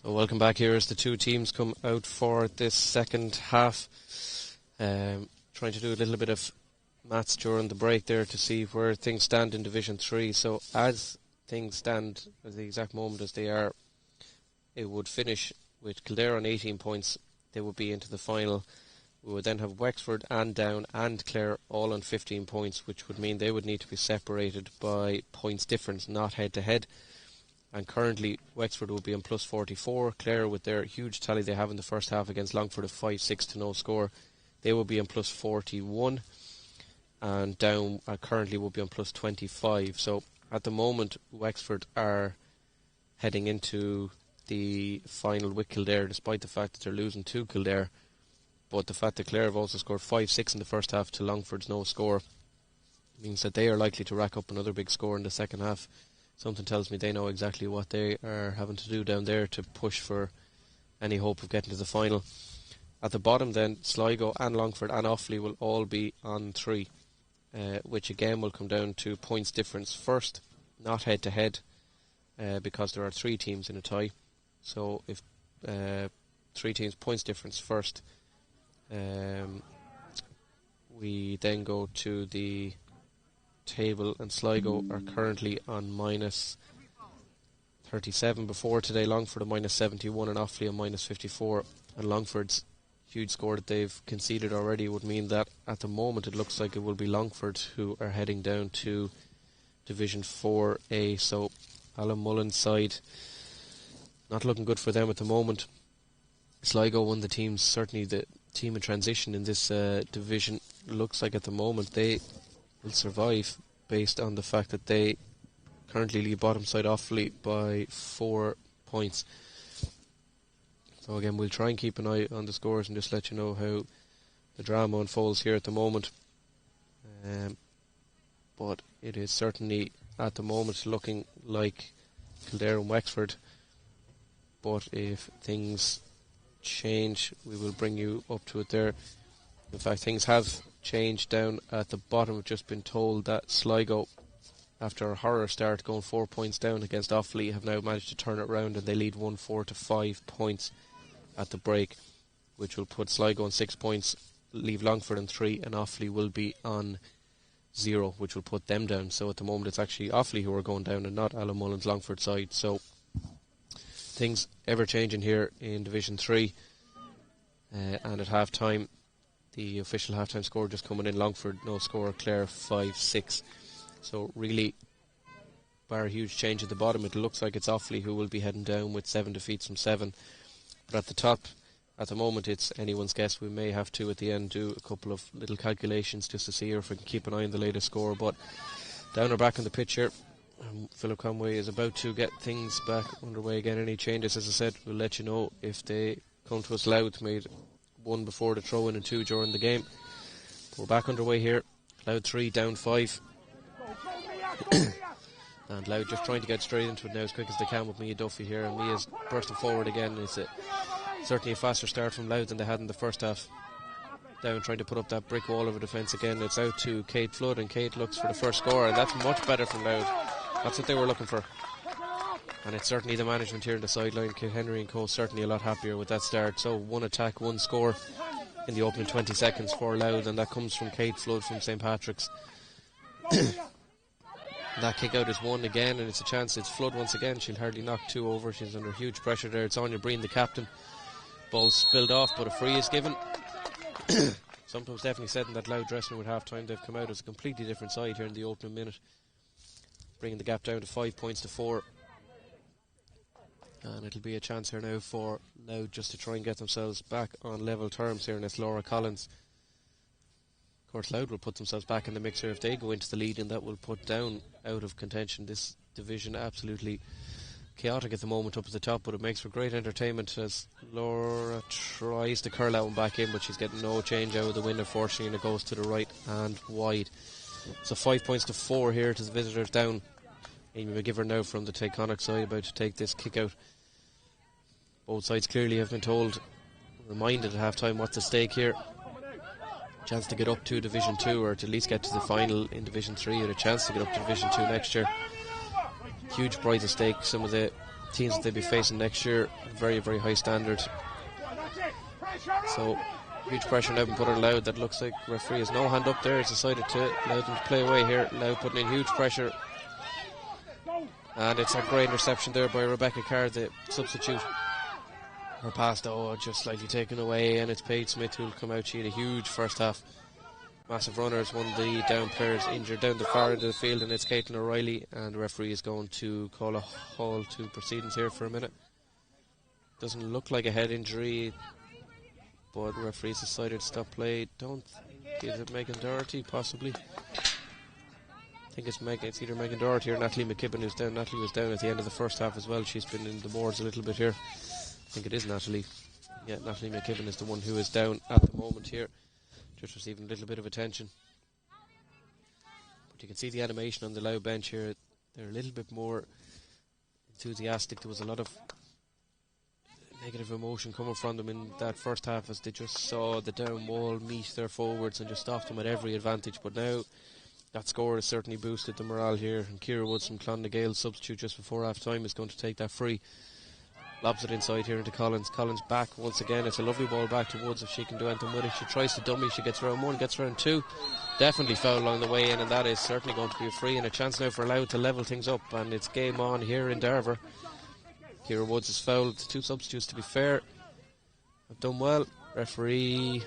Speaker 1: So welcome back here as the two teams come out for this second half. Trying to do a little bit of maths during the break there to see where things stand in Division 3. So as things stand at the exact moment as they are, it would finish with Kildare on 18 points. They would be into the final. We would then have Wexford and Down and Clare all on 15 points, which would mean they would need to be separated by points difference, not head to head. And currently Wexford will be on plus 44. Clare, with their huge tally they have in the first half against Longford of 5-6 to no score, they will be on plus 41. And Down currently will be on plus 25. So at the moment Wexford are heading into the final with Kildare, despite the fact that they're losing to Kildare. But the fact that Clare have also scored 5-6 in the first half to Longford's no score means that they are likely to rack up another big score in the second half. Something tells me they know exactly what they are having to do down there to push for any hope of getting to the final. At the bottom then, Sligo and Longford and Offaly will all be on 3, which again will come down to points difference first, not head to head, because there are 3 teams in a tie. So if 3 teams points difference first, we then go to the table, and Sligo are currently on minus 37 before today. Longford are minus 71 and Offaly are minus 54. And Longford's huge score that they've conceded already would mean that at the moment it looks like it will be Longford who are heading down to Division 4A. So Alan Mullen's side, not looking good for them at the moment. Sligo, one of the teams, certainly the team in transition in this division, looks like at the moment they will survive based on the fact that they currently lead bottom side Offaly by 4 points. So again, we'll try and keep an eye on the scores and just let you know how the drama unfolds here at the moment. But it is certainly at the moment looking like Kildare and Wexford. But if things change, we will bring you up to it there. In fact, things have changed down at the bottom. We've just been told that Sligo, after a horror start going 4 points down against Offaly, have now managed to turn it around and they lead 1-4 to 5 points at the break, which will put Sligo on 6 points, leave Longford on 3, and Offaly will be on 0, which will put them down. So at the moment it's actually Offaly who are going down and not Alan Mullen's Longford side. So things ever changing here in Division 3. And at half time, the official half-time score just coming in, Longford no score, Clare 5-6. So really, bar a huge change at the bottom, it looks like it's Offaly who will be heading down with 7 defeats from 7. But at the top, at the moment, it's anyone's guess. We may have to, at the end, do a couple of little calculations just to see if we can keep an eye on the latest score. But down or back on the pitch here, Philip Conway is about to get things back underway again. Any changes, as I said, we'll let you know if they come to us. Louth made 1 before the throw-in and 2 during the game. We're back underway here. Louth 3, Down 5. And Louth just trying to get straight into it now as quick as they can with Mia Duffy here. And Mia's bursting forward again. It's certainly a faster start from Louth than they had in the first half. Down trying to put up that brick wall of a defence again. It's out to Kate Flood, and Kate looks for the first score, and that's much better from Louth. That's what they were looking for. And it's certainly the management here on the sideline. Kate Henry and co certainly a lot happier with that start. So 1 attack, 1 score in the opening 20 seconds for Louth, and that comes from Kate Flood from St. Patrick's. That kick out is 1 again, and it's a chance. It's Flood once again. She'll hardly knock 2 over. She's under huge pressure there. It's Anya Breen, the captain. Ball spilled off, but a free is given. sometimes definitely said in that Loud dressing room at half time, they've come out as a completely different side here in the opening minute, bringing the gap down to 5 points to 4. And it'll be a chance here now for Loud just to try and get themselves back on level terms here, and it's Laura Collins. Of course, Loud will put themselves back in the mix here if they go into the lead, and that will put down out of contention this division. Absolutely chaotic at the moment up at the top, but it makes for great entertainment as Laura tries to curl that one back in, but she's getting no change out of the wind, unfortunately, and it goes to the right and wide. So 5 points to 4 here to the visitors down. Amy McGivern now from the Taconic side about to take this kick out. Both sides clearly have been told, reminded at half time what's at stake here. Chance to get up to Division 2, or to at least get to the final in Division 3, and a chance to get up to Division 2 next year. Huge prize at stake. Some of the teams that they'll be facing next year, very, very high standard. So huge pressure now been put on Loud. That looks like referee has no hand up there. He's decided to allow them to play away here. Loud putting in huge pressure, and it's a great interception there by Rebecca Carr, the substitute. Her pass though just slightly taken away, and it's Paige Smith who'll come out. She had a huge first half. Massive runners, one of the down players injured down the far end of the field, and it's Caitlin O'Reilly, and the referee is going to call a halt to proceedings here for a minute. Doesn't look like a head injury, but the referee's decided to stop play. Is it Megan Doherty possibly? I think it's either Megan Doherty or Natalie McKibben who's down. Natalie was down at the end of the first half as well. She's been in the boards a little bit here. I think it is Natalie. Yeah, Natalie McKibben is the one who is down at the moment here, just receiving a little bit of attention. But you can see the animation on the Loud bench here. They're a little bit more enthusiastic. There was a lot of negative emotion coming from them in that first half as they just saw the down wall meet their forwards and just stopped them at every advantage. But now that score has certainly boosted the morale here, and Ciara Woods from Clonagale, substitute just before half time, is going to take that free. Lobs it inside here into Collins. Collins back once again. It's a lovely ball back to Woods if she can do anything with it. She tries to dummy. She gets round 1, gets round 2. Definitely foul along the way in, and that is certainly going to be a free, and a chance now for Loud to level things up, and it's game on here in Derver. Ciara Woods is fouled. The two substitutes, to be fair, have done well. Referee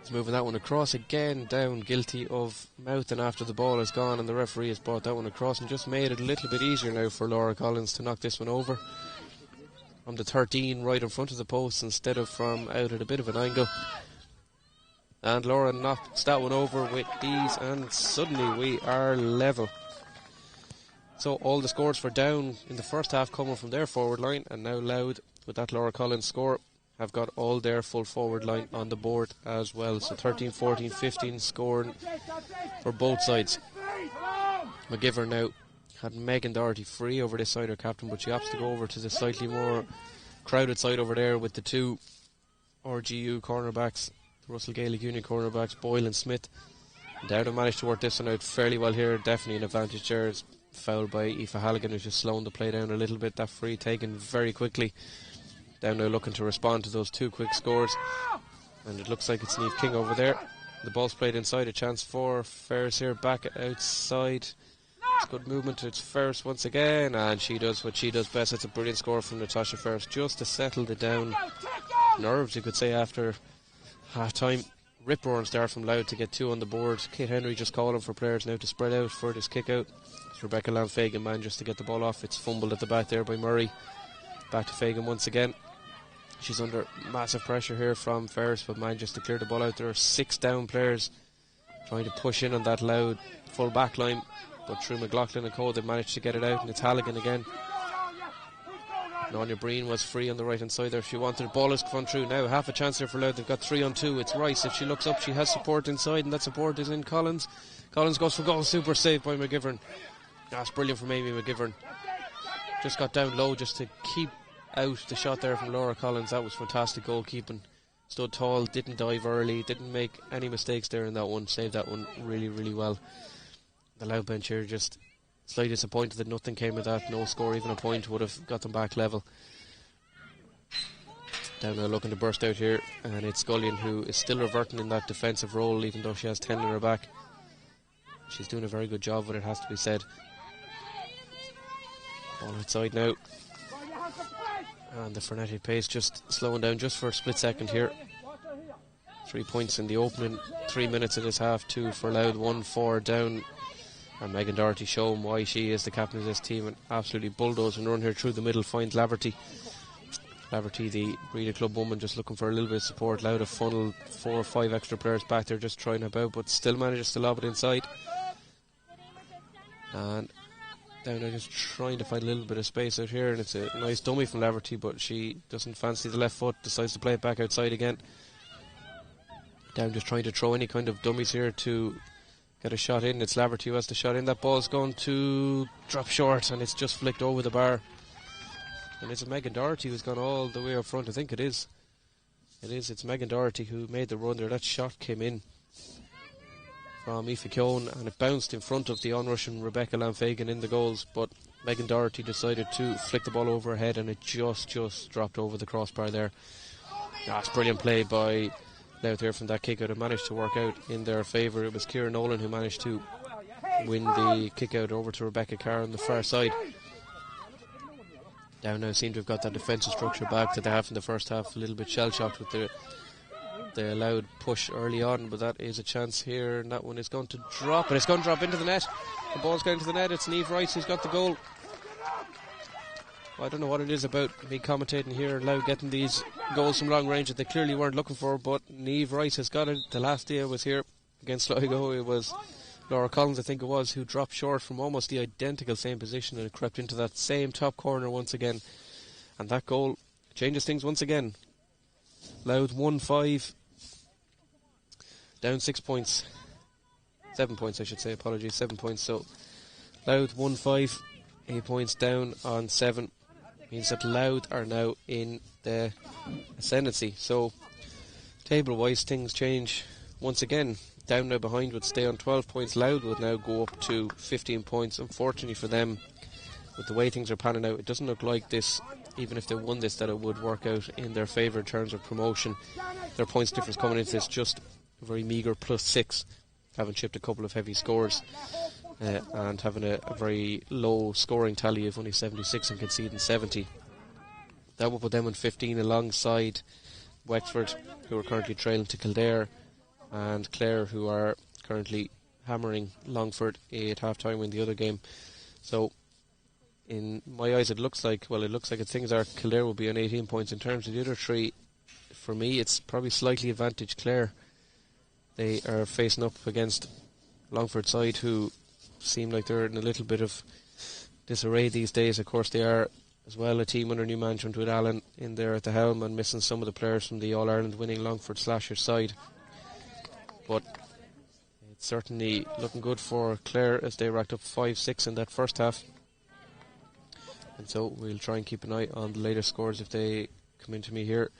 Speaker 1: is moving that one across again, down, guilty of mouthing after the ball is gone, and the referee has brought that one across and just made it a little bit easier now for Laura Collins to knock this one over from the 13 right in front of the post instead of from out at a bit of an angle. And Laura knocks that one over with ease, and suddenly we are level. So all the scores for Down in the first half coming from their forward line, and now Loud with that Laura Collins score have got all their full forward line on the board as well. So 13, 14, 15 scoring for both sides. McGivern now had Megan Doherty free over this side, her captain, but she opts to go over to the slightly more crowded side over there with the two RGU cornerbacks, the Russell Gaelic Union cornerbacks, Boyle and Smith. Down have managed to work this one out fairly well here. Definitely an advantage there. It's fouled by Aoife Halligan, who's just slowing the play down a little bit. That free taken very quickly. Down now looking to respond to those two quick scores, and it looks like it's Niamh King over there. The ball's played inside, a chance for Ferris here, back outside. It's good movement. It's Ferris once again, and she does what she does best. It's a brilliant score from Natasha Ferris, just to settle the down nerves, you could say, after half time. Rip-roaring start from Loud to get 2 on the board. Kate Henry just calling for players now to spread out for this kick out. It's Rebecca Lamb-Fagan man just to get the ball off. It's fumbled at the back there by Murray. Back to Fagan once again. She's under massive pressure here from Ferris, but manages to clear the ball out. There are 6 down players trying to push in on that Loud full back line, but through McLaughlin and Cole they managed to get it out, and it's Halligan again. Nonya Breen was free on the right hand side there if she wanted. The ball is gone through now. Half a chance here for Loud. They've got 3 on 2. It's Rice. If she looks up, she has support inside, and that support is in Collins. Collins goes for goal. Super save by McGivern. That's brilliant from Amy McGivern. Just got down low just to keep out the shot there from Laura Collins. That was fantastic goalkeeping. Stood tall, didn't dive early, didn't make any mistakes there in that one. Saved that one really, really well. The Loud bench here just slightly disappointed that nothing came of that. No score, even a point, would have got them back level. Down now looking to burst out here, and it's Scullion who is still reverting in that defensive role, even though she has 10 in her back. She's doing a very good job with it, has to be said. Ball outside now, and the frenetic pace just slowing down just for a split second here. 3 points in the opening 3 minutes of this half, 2 for Louth, 1-4 down. And Megan Doherty showing why she is the captain of this team and absolutely bulldozing run here through the middle, finds Laverty. Laverty, the Breeding Club woman, just looking for a little bit of support. Louth have funneled 4 or 5 extra players back there just trying about, but still manages to lob it inside. And down there just trying to find a little bit of space out here, and it's a nice dummy from Laverty, but she doesn't fancy the left foot, decides to play it back outside again. Down just trying to throw any kind of dummies here to get a shot in. It's Laverty who has the shot in. That ball's going to drop short, and it's just flicked over the bar. And it's Megan Doherty who's gone all the way up front. I think it is. It's Megan Doherty who made the run there. That shot came in from Aoife Keown, and it bounced in front of the on-rushing Rebecca Lanfagan in the goals, but Megan Doherty decided to flick the ball over her head, and it just dropped over the crossbar there. That's brilliant play by Louth here from that kick out. It managed to work out in their favour. It was Ciara Nolan who managed to win the kick out over to Rebecca Carr on the far side. Down now seem to have got that defensive structure back that they have in the first half, a little bit shell-shocked with the allowed push early on, but that is a chance here, and that one is going to drop, and it's going to drop into the net. The ball's going to the net. It's Niamh Rice who's got the goal. Well, I don't know what it is about me commentating here, Louth getting these goals from long range that they clearly weren't looking for, but Niamh Rice has got it. The last day I was here against Sligo, it was Laura Collins, I think it was, who dropped short from almost the identical same position, and it crept into that same top corner once again, and that goal changes things once again. Louth 1-5, down 6 points. 7 points, I should say, apologies, 7 points. So Louth 1-5, 8 points down on 7. Means that Louth are now in the ascendancy. So table wise things change once again. Down now behind would stay on 12 points. Louth would now go up to 15 points. Unfortunately for them, with the way things are panning out, it doesn't look like this, even if they won this, that it would work out in their favour in terms of promotion. Their points difference coming into this just a very meagre +6, having chipped a couple of heavy scores and having a very low scoring tally of only 76 and conceding 70. That will put them on 15 alongside Wexford, who are currently trailing to Kildare, and Clare, who are currently hammering Longford at half-time in the other game. So in my eyes it looks like things are, Kildare will be on 18 points. In terms of the other three, for me it's probably slightly advantage Clare. They are facing up against Longford side, who seem like they're in a little bit of disarray these days. Of course they are as well a team under new management with Alan in there at the helm and missing some of the players from the All-Ireland winning Longford Slashers side. But it's certainly looking good for Clare as they racked up 5-6 in that first half. And so we'll try and keep an eye on the latest scores if they come into me here.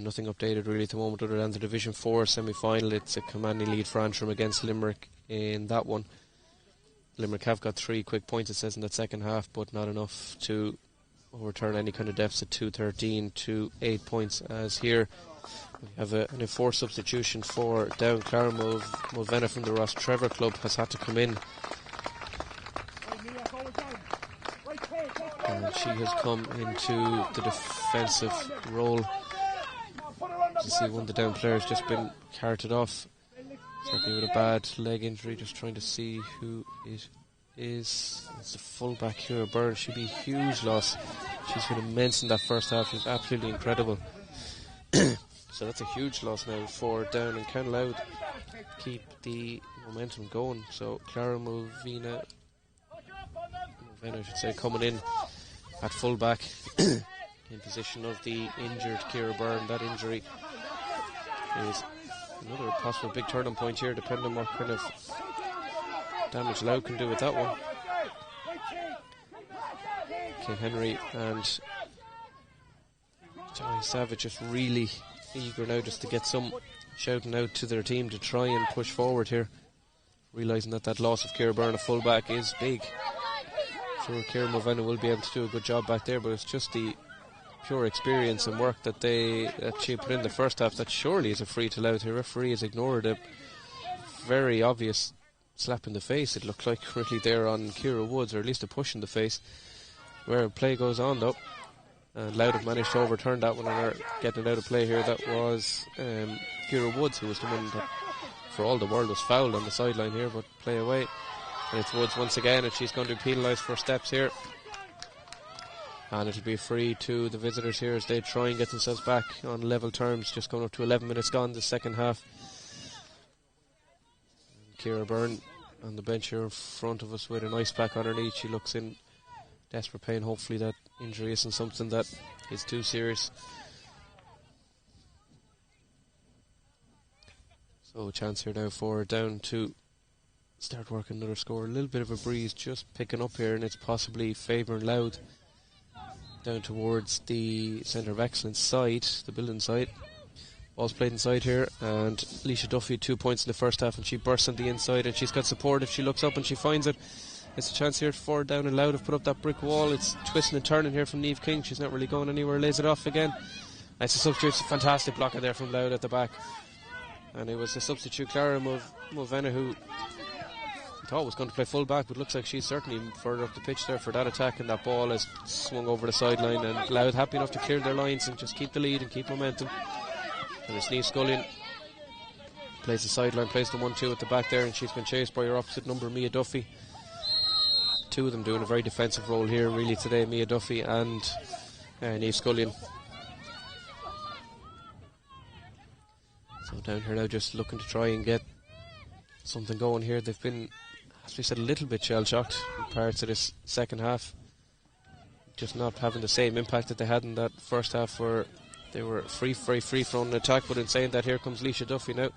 Speaker 1: Nothing updated really at the moment other than the Division 4 semi-final. It's a commanding lead for Antrim against Limerick in that one. Limerick have got 3 quick points, it says, in that second half, but not enough to overturn any kind of deficit. 2-13 to 8 points, as here we have an enforced substitution for down. Clara Mulvenna from the Ross Trevor club has had to come in, and she has come into the defensive role. You see one of the down players just been carted off, certainly with a bad leg injury. Just trying to see who it is. It's the fullback here, Byrne. Should be a huge loss. She's been immense in that first half. She's absolutely incredible. So that's a huge loss now for down, and can Louth keep the momentum going. So Clara Mulvenna, I should say, coming in at fullback in position of the injured Ciara Byrne. That injury is another possible big turning point here, depending on what kind of damage Louth can do with that one. Kate Henry and Johnny Savage just really eager now just to get some shouting out to their team to try and push forward here, realising that loss of Ciara Byrne, a fullback, is big. Sure, Ciara Mulvenna will be able to do a good job back there, but it's just the pure experience and work that she put in the first half that surely is a free to Louth. The referee has ignored a very obvious slap in the face, it looked like, really there on Ciara Woods, or at least a push in the face. Where play goes on though, And Louth have managed to overturn that one and are getting it out of play here. That was Kira Woods, who was the one that, for all the world, was fouled on the sideline here, but play away. And it's Woods once again, and she's going to be penalised for steps here. And it'll be free to the visitors here as they try and get themselves back on level terms. Just going up to 11 minutes gone the second half. And Ciara Byrne on the bench here in front of us with an ice pack on her knee. She looks in desperate pain. Hopefully that injury isn't something that is too serious. So a chance here now for down to start working another score. A little bit of a breeze just picking up here, and it's possibly favouring Louth down towards the centre of excellence side, the building side. Ball's played inside here, and Leisha Duffy 2 points in the first half, and she bursts on the inside, and she's got support if she looks up and she finds it. It's a chance here for down and Louth. Have put up that brick wall. It's twisting and turning here from Niamh King. She's not really going anywhere. Lays it off again. And it's a substitute. It's a fantastic blocker there from Louth at the back. And it was the substitute Clara Mulvenna who I thought was going to play full back, but looks like she's certainly further up the pitch there for that attack, and that ball has swung over the sideline, and Louth happy enough to clear their lines and just keep the lead and keep momentum. And it's Niamh Scullion plays the sideline, plays the 1-2 at the back there, and she's been chased by her opposite number, Mia Duffy. Two of them doing a very defensive role here really today, Mia Duffy and Niamh Scullion. So down here now just looking to try and get something going here. They've been, as we said, a little bit shell-shocked in parts of this second half, just not having the same impact that they had in that first half where they were very free from an attack. But in saying that, here comes Leisha Duffy now.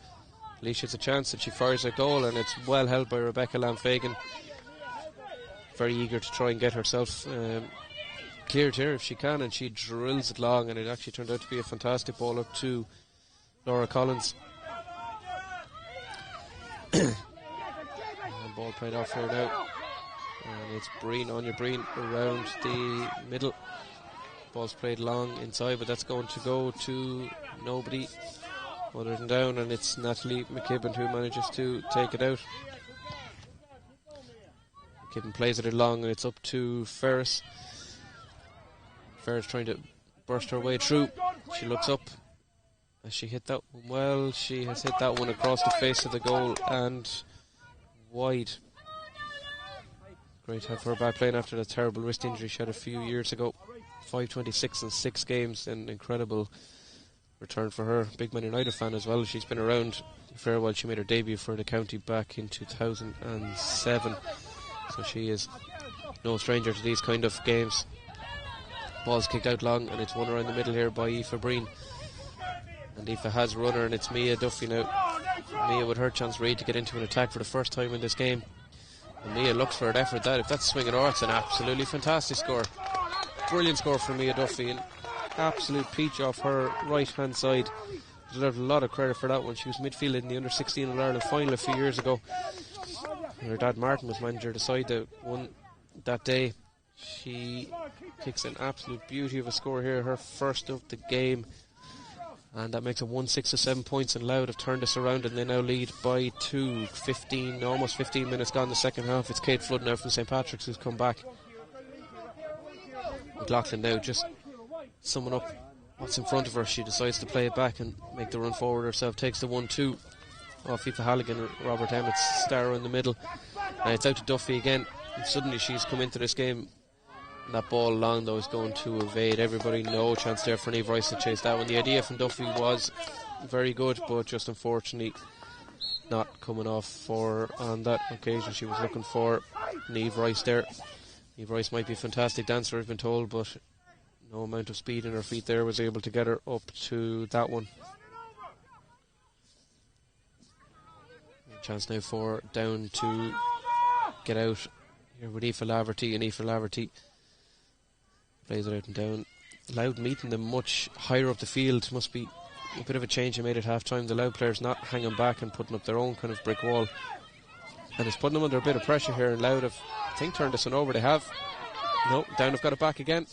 Speaker 1: Leisha's a chance, and she fires a goal, and it's well held by Rebecca Lamfagan. Very eager to try and get herself cleared here if she can, and she drills it long, and it actually turned out to be a fantastic ball up to Laura Collins. Ball played off here now, and it's Anya Breen around the middle. Ball's played long inside, but that's going to go to nobody other than down, and it's Natalie McKibben who manages to take it out. McKibben plays it along, and it's up to Ferris. Ferris trying to burst her way through. She looks up. Has she hit that one? Well, she has hit that one across the face of the goal and wide. Great to have her back playing after the terrible wrist injury she had a few years ago. 5:26 in 6 games, an incredible return for her. Big Man United fan as well. She's been around a fair while. She made her debut for the county back in 2007, so she is no stranger to these kind of games. Ball's kicked out long, and it's won around the middle here by Aoife Breen. And Aoife has a runner, and it's Mia Duffy now. Mia with her chance read to get into an attack for the first time in this game. And Mia looks for an effort. If that's swinging or it's an absolutely fantastic score. Brilliant score from Mia Duffy. An absolute peach off her right hand side. Deserved a lot of credit for that one. She was midfield in the under-16 All-Ireland final a few years ago. And her dad Martin was manager of the side that won that day. She kicks an absolute beauty of a score here, her first of the game. And that makes it 1-6 to 7 points, and Louth have turned this around, and they now lead by 2. Almost 15 minutes gone in the second half. It's Kate Flood now from St Patrick's who's come back. McLaughlin now just summing up what's in front of her. She decides to play it back and make the run forward herself. Takes the 1-2 off Aoife Halligan and Robert Emmett. Starrow in the middle. And it's out to Duffy again. And suddenly she's come into this game. And that ball long though is going to evade everybody. No chance there for Niamh Rice to chase that one. The idea from Duffy was very good, but just unfortunately not coming off for on that occasion. She was looking for Niamh Rice there. Niamh Rice might be a fantastic dancer, I've been told, but no amount of speed in her feet there was able to get her up to that one. Chance now for down to get out here with Aoife Laverty, and Aoife Laverty plays it out and down. Louth meeting them much higher up the field. Must be a bit of a change they made at half time. The Louth players not hanging back and putting up their own kind of brick wall, and it's putting them under a bit of pressure here, and Louth have, I think, turned this one over. They have. No, Down have got it back again.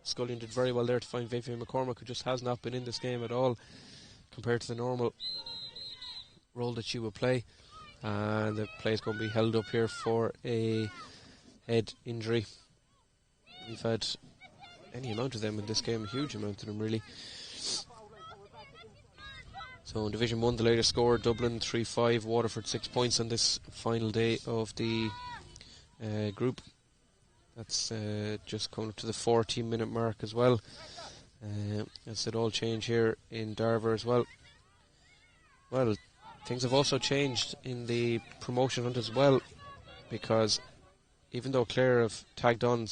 Speaker 1: Scullion did very well there to find Vivian McCormack, who just has not been in this game at all compared to the normal role that she would play. And the play is going to be held up here for a head injury. We've had any amount of them in this game, a huge amount of them really. So in Division 1 the latest score, Dublin 3-5, Waterford 6 points on this final day of the group. That's just coming up to the 14-minute mark as well. As it all change here in Darver as well. Well, things have also changed in the promotion hunt as well, because even though Clare have tagged on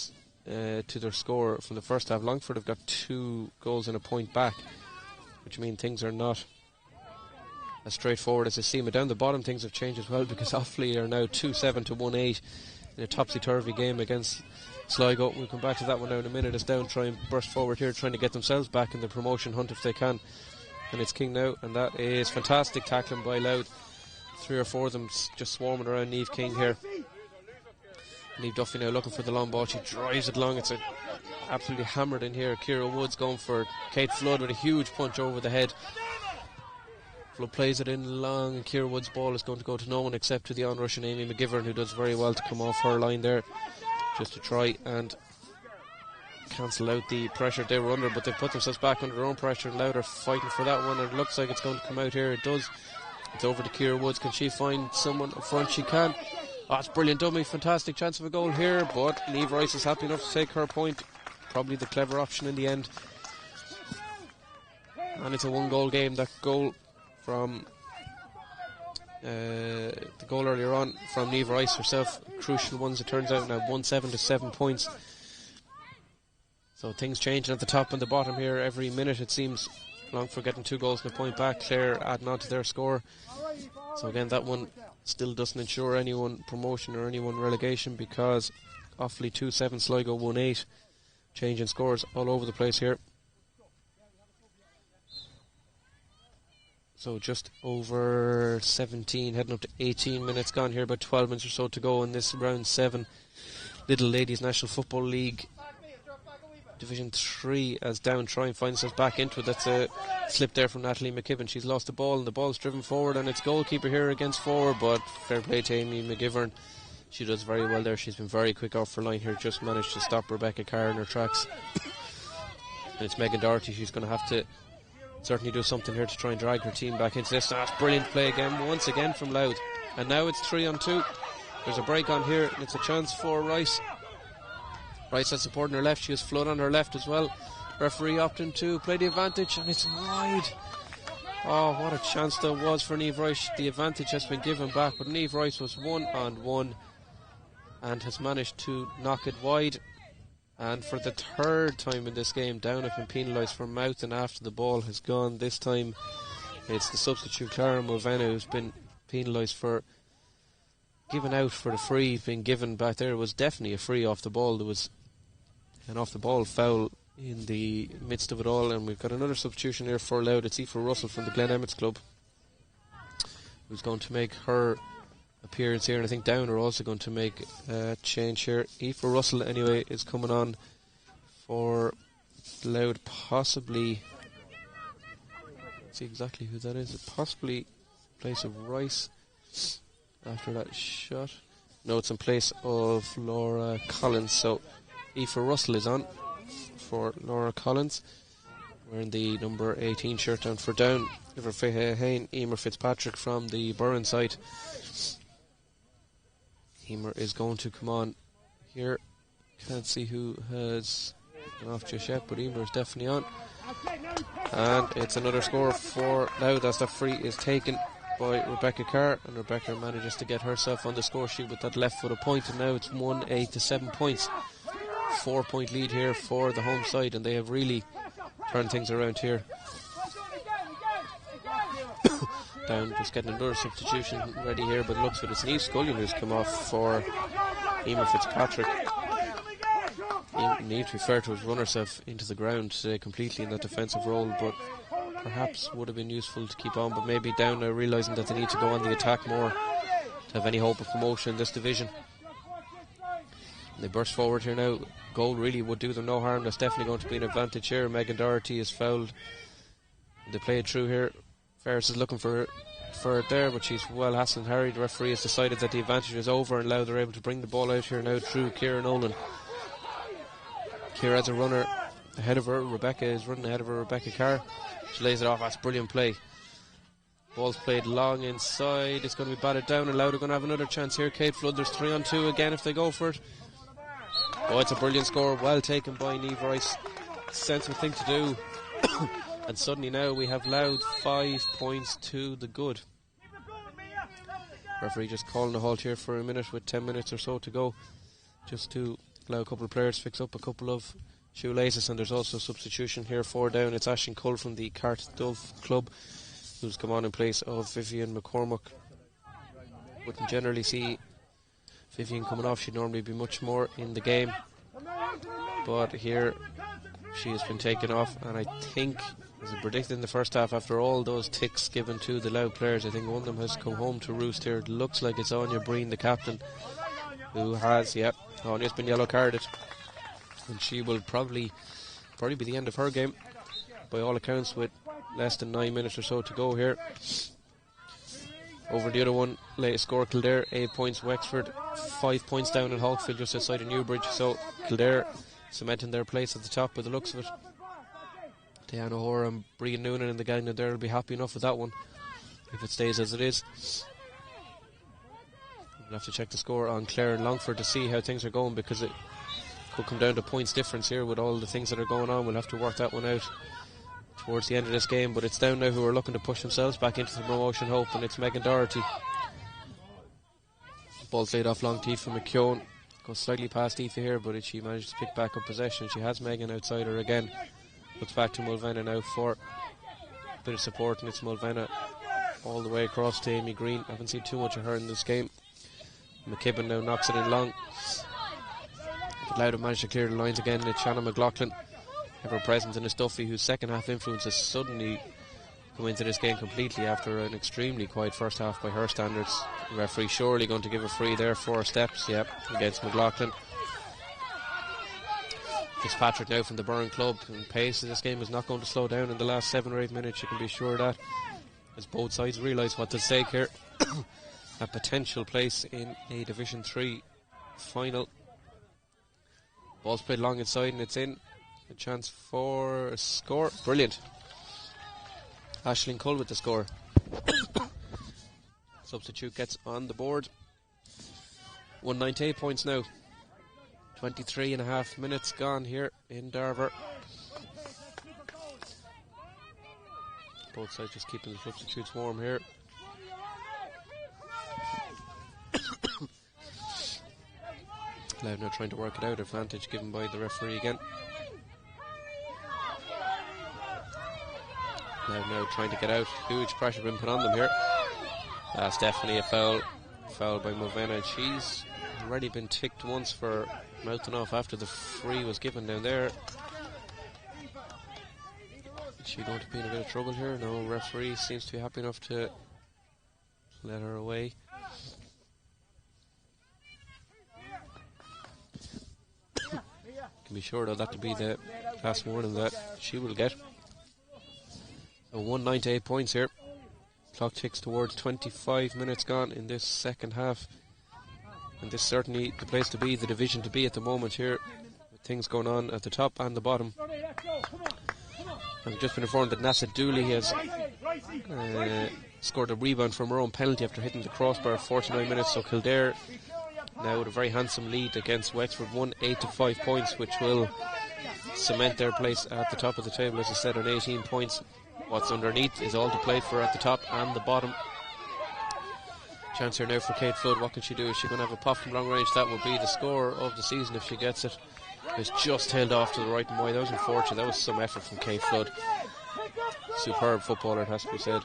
Speaker 1: to their score from the first half, Longford have got 2 goals and a point back, which means things are not as straightforward as they seem. But down the bottom things have changed as well, because Offaly are now 2-7 to 1-8 in a topsy-turvy game against Sligo. We'll come back to that one now in a minute as Down try and burst forward here, trying to get themselves back in the promotion hunt if they can. And it's King now, and that is fantastic tackling by Louth. 3 or 4 of them just swarming around Niamh King here. Niamh Duffy now looking for the long ball. She drives it long. It's absolutely hammered in here. Ciara Woods going for Kate Flood with a huge punch over the head. Flood plays it in long, and Ciara Woods' ball is going to go to no one except to the on-rushing Amy McGivern, who does very well to come off her line there, just to try and cancel out the pressure they were under. But they've put themselves back under their own pressure, and Louth are fighting for that one, and it looks like it's going to come out here. It does. It's over to Ciara Woods. Can she find someone up front? She can. Oh, it's brilliant dummy. Fantastic chance of a goal here, but Niamh Rice is happy enough to take her point. Probably the clever option in the end. And it's a 1-goal game. That goal from the goal earlier on from Niamh Rice herself, crucial ones it turns out now, 1-7 to 7 points. So things changing at the top and the bottom here every minute it seems. Longford getting 2 goals and a point back, Clare adding on to their score. So again, that one still doesn't ensure anyone promotion or anyone relegation, because Offaly 2-7, Sligo 1-8, changing scores all over the place here. So just over 17, heading up to 18 minutes gone here, about 12 minutes or so to go in this round 7 Lidl Ladies National Football League Division 3, as Down try and find themselves back into it. That's a slip there from Natalie McKibben. She's lost the ball, and the ball's driven forward, and it's goalkeeper here against 4, but fair play to Amy McGivern. She does very well there. She's been very quick off her line here, just managed to stop Rebecca Carr in her tracks. And it's Megan Doherty. She's going to have to certainly do something here to try and drag her team back into this. That's brilliant play again, once again from Louth. And now it's 3-on-2. There's a break on here, and it's a chance for Rice. Rice has support on her left. She has Flood on her left as well. Referee opting to play the advantage, and it's wide. Oh, what a chance there was for Niamh Rice. The advantage has been given back, but Niamh Rice was 1-on-1 and has managed to knock it wide. And for the 3rd time in this game, Down have been penalised for mouthing after the ball has gone. This time it's the substitute Clara Mulvena who's been penalised for giving out for the free being given back there. It was definitely a free off the ball. There was an off the ball foul in the midst of it all, and we've got another substitution here for Louth. It's Aoife Russell from the Glen Emmets club who's going to make her appearance here, and I think Down are also going to make a change here. Aoife Russell anyway is coming on for Louth, possibly, let's see exactly who that is, possibly in place of Rice after that shot. No, it's in place of Laura Collins. So Aoife Russell is on for Laura Collins, wearing the number 18 shirt down for Down. Emer Fitzpatrick from the Burren side. Emer is going to come on here. Can't see who has gone off just yet, but Emer is definitely on. And it's another score for Louth as the free is taken by Rebecca Carr, and Rebecca manages to get herself on the score sheet with that left foot a point, and now it's 1-8 to 7 points. 4-point lead here for the home side, and they have really turned things around here. Down just getting another substitution ready here, but looks for it's Niamh Scullion who's come off for Emer Fitzpatrick. Niamh, to be fair to, has run herself into the ground today completely in that defensive role, but perhaps would have been useful to keep on, but maybe Down now realising that they need to go on the attack more to have any hope of promotion in this division. And they burst forward here now. Goal really would do them no harm. That's definitely going to be an advantage here. Megan Doherty is fouled. They play it through here. Ferris is looking for it there, but she's well hassled and harried. The referee has decided that the advantage is over, and Louth are able to bring the ball out here now through Ciara Nolan. Ciara as a runner ahead of her. Rebecca is running ahead of her. Rebecca Carr. She lays it off. That's brilliant play. Ball's played long inside. It's going to be batted down, and Louth are going to have another chance here. Kate Flood, there's 3-on-2 again if they go for it. Oh, it's a brilliant score. Well taken by Niamh Rice. Sensible thing to do. And suddenly now we have Louth 5 points to the good. Referee just calling a halt here for a minute with 10 minutes or so to go, just to allow a couple of players to fix up a couple of shoelaces. And there's also a substitution here, 4 down. It's Aisling Cull from the Cartdove Club who's come on in place of Vivian McCormack. Wouldn't generally see Vivian coming off. She'd normally be much more in the game, but here she has been taken off. And I think, as I predicted in the first half, after all those ticks given to the Louth players, I think one of them has come home to roost here. It looks like it's Anya Breen, the captain, who has, Anya's been yellow carded, and she will probably be the end of her game by all accounts, with less than 9 minutes or so to go here. Over the other one, latest score, Kildare 8 points, Wexford 5 points down in Hawkfield just outside of Newbridge. So Kildare cementing their place at the top by the looks of it. Diana Hoare and Brian Noonan and the gang there will be happy enough with that one if it stays as it is. We'll have to check the score on Clare and Longford to see how things are going, because it could come down to points difference here with all the things that are going on. We'll have to work that one out towards the end of this game, but it's down now who are looking to push themselves back into the promotion hope, and it's Megan Doherty. Ball's laid off long to Aoife McKeown. Goes slightly past Aoife here, but she managed to pick back up possession. She has Megan outside her again. Looks back to Mulvenna now for a bit of support, and it's Mulvenna all the way across to Amy Green. I haven't seen too much of her in this game. McKibben now knocks it in long, but Louth have managed to clear the lines again. It's Shannon McLaughlin, ever present in a Duffy, whose second half influence has suddenly come into this game completely after an extremely quiet first half by her standards. The referee surely going to give a free there, 4 steps, against McLaughlin. Fitzpatrick now from the Burren Club, and pace of this game is not going to slow down in the last 7 or 8 minutes, you can be sure of that, as both sides realise what's at stake here. A potential place in a Division 3 final. Ball's played long inside and it's in. A chance for a score. Brilliant. Aisling Cull with the score. Substitute gets on the board. 198 points now. 23.5 minutes gone here in Darver. Both sides just keeping the substitutes warm here. Louth now trying to work it out. Advantage given by the referee again. Louth now trying to get out. Huge pressure being put on them here. That's definitely a foul. Foul by Mulvenna. She's already been ticked once for mouthing off after the free was given down there. Is she going to be in a bit of trouble here? No, referee seems to be happy enough to let her away. Can be sure though that'll be the last warning that she will get. So 198 points here. Clock ticks towards 25 minutes gone in this second half, and this certainly the place to be, the division to be at the moment here, with things going on at the top and the bottom. I've just been informed that Nasa Dooley has scored a rebound from her own penalty after hitting the crossbar 49 minutes. So Kildare now with a very handsome lead against Wexford, 1-8 to 5 points, which will cement their place at the top of the table, as I said, on 18 points. What's underneath is all to play for at the top and the bottom. Chance here now for Kate Flood. What can she do? Is she going to have a pop from long range? That will be the score of the season if she gets it. It's just tailed off to the right and wide. That was unfortunate. That was some effort from Kate Flood. Superb footballer, it has to be said.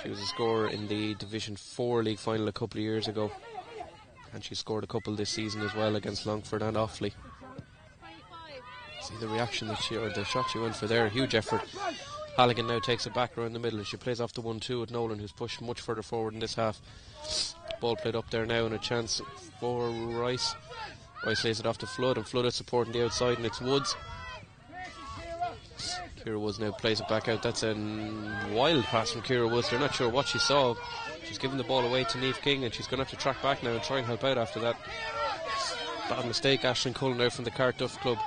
Speaker 1: She was a scorer in the Division 4 league final a couple of years ago, and she scored a couple this season as well against Longford and Offaly. See the reaction that she, or the shot she went for there. Huge effort. Halligan now takes it back around the middle, and she plays off the 1-2 with Nolan, who's pushed much further forward in this half. Ball played up there now, and a chance for Rice. Rice lays it off to Flood, and Flood is supporting the outside, and it's Woods. Ciara Woods now plays it back out. That's a wild pass from Ciara Woods. They're not sure what she saw. She's giving the ball away to Niamh King, and she's going to have to track back now and try and help out after that. Bad mistake. Aisling Cull now from the Cartduff Club.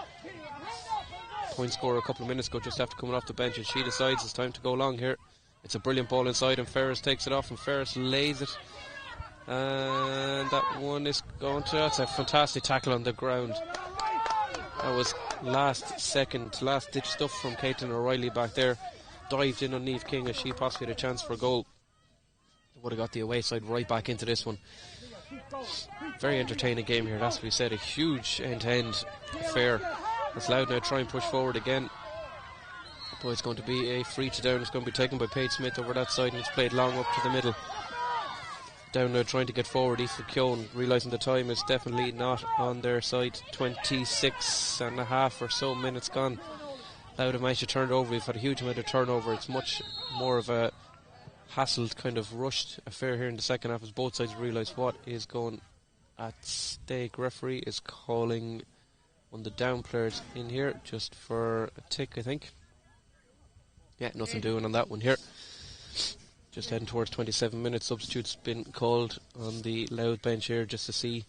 Speaker 1: point scorer a couple of minutes ago, just after coming off the bench, and she decides it's time to go long here. It's a brilliant ball inside, and Ferris takes it off, and Ferris lays it. And that one is going to... That's a fantastic tackle on the ground. That was last ditch stuff from Caitlin O'Reilly back there. Dived in on Niamh King as she possibly had a chance for a goal. Would have got the away side right back into this one. Very entertaining game here, that's what we said. A huge end-to-end affair. As Louth now try and push forward again. But it's going to be a free to down. It's going to be taken by Paige Smith over that side, and it's played long up to the middle. Down now trying to get forward. Aoife Keown realising the time is definitely not on their side. 26 and a half or so minutes gone. Louth have managed to turn it over. We've had a huge amount of turnover. It's much more of a hassled, kind of rushed affair here in the second half as both sides realise what is going at stake. Referee is calling one of the down players in here just for a tick, I think. Yeah, nothing doing on that one here. Just heading towards 27 minutes. Substitutes been called on the Louth bench here just to see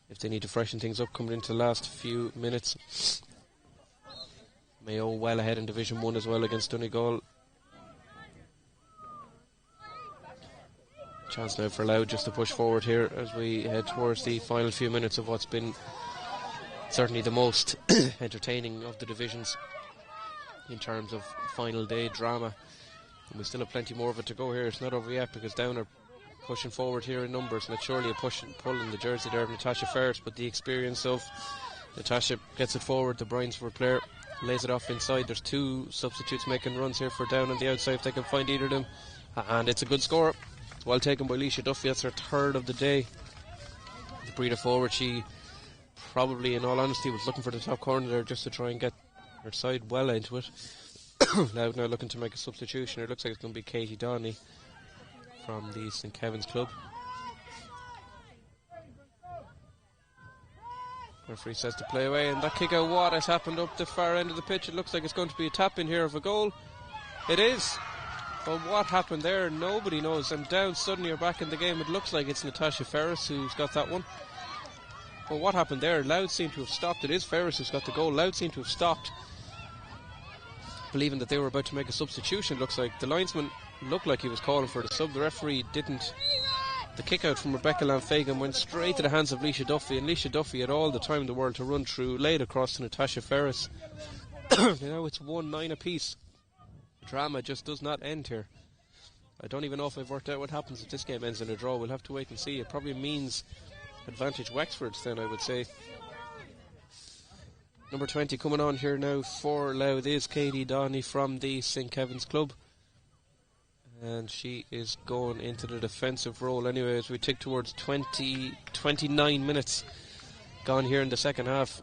Speaker 1: if they need to freshen things up coming into the last few minutes. Mayo well ahead in Division 1 as well against Donegal. Chance now for Louth just to push forward here as we head towards the final few minutes of what's been certainly the most entertaining of the divisions in terms of final day drama. And we still have plenty more of it to go here. It's not over yet because Down are pushing forward here in numbers, and it's surely a pull in the jersey there of Natasha Ferris, but the experience of Natasha gets it forward. The Bryansford player lays it off inside. There's two substitutes making runs here for Down on the outside if they can find either of them, and it's a good score. It's well taken by Leisha Duffy. That's her third of the day. The breeder forward, she probably in all honesty was looking for the top corner there just to try and get her side well into it. Now looking to make a substitution. It looks like it's going to be Katie Donnelly from the St Kevin's club. Referee says to play away, and that kick out, what has happened up the far end of the pitch? It looks like it's going to be a tap in here of a goal. It is. But what happened there, nobody knows. And Down suddenly are back in the game. It looks like it's Natasha Ferris who's got that one. But what happened there? Louth seem to have stopped. It is Ferris who's got the goal. Louth seem to have stopped, believing that they were about to make a substitution. Looks like the linesman looked like he was calling for the sub. The referee didn't. The kick out from Rebecca Lanfagan went straight to the hands of Leisha Duffy, and Leisha Duffy had all the time in the world to run through, laid across to Natasha Ferris. Now it's 1-9 apiece. The drama just does not end here. I don't even know if I've worked out what happens if this game ends in a draw. We'll have to wait and see. It probably means advantage Wexford then, I would say. Number 20 coming on here now for Louth is Katie Donnelly from the St Kevin's club, and she is going into the defensive role anyway as we tick towards 29 minutes gone here in the second half.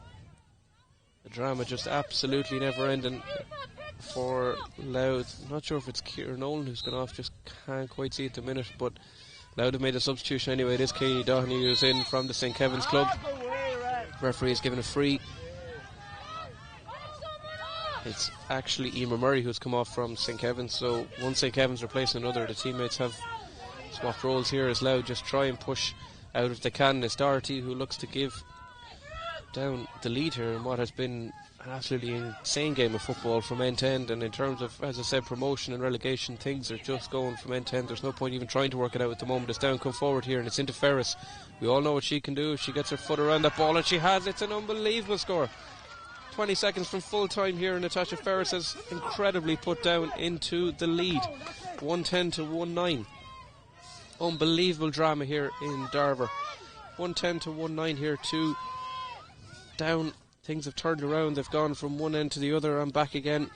Speaker 1: The drama just absolutely never ending for Louth. I'm not sure if it's Kieran Nolan who's gone off, just can't quite see at the minute, but Louth have made a substitution anyway. It is Katie Donnelly who's in from the St Kevin's club. Referee is given a free. It's actually Emer Murray who's come off from St Kevin's, so one St Kevin's replacing another. The teammates have swapped roles here as Louth just try and push out if they can. It's Doherty who looks to give Down the lead here in what has been an absolutely insane game of football from end to end, and in terms of, as I said, promotion and relegation, things are just going from end to end. There's no point even trying to work it out at the moment. It's Down come forward here and it's into Ferris. We all know what she can do if she gets her foot around that ball, and she has. It's an unbelievable score. 20 seconds from full time here, and Natasha Ferris has incredibly put Down into the lead. 110 to 19. Unbelievable drama here in Darver. 110 to 19 here to Down. Things have turned around. They've gone from one end to the other and back again,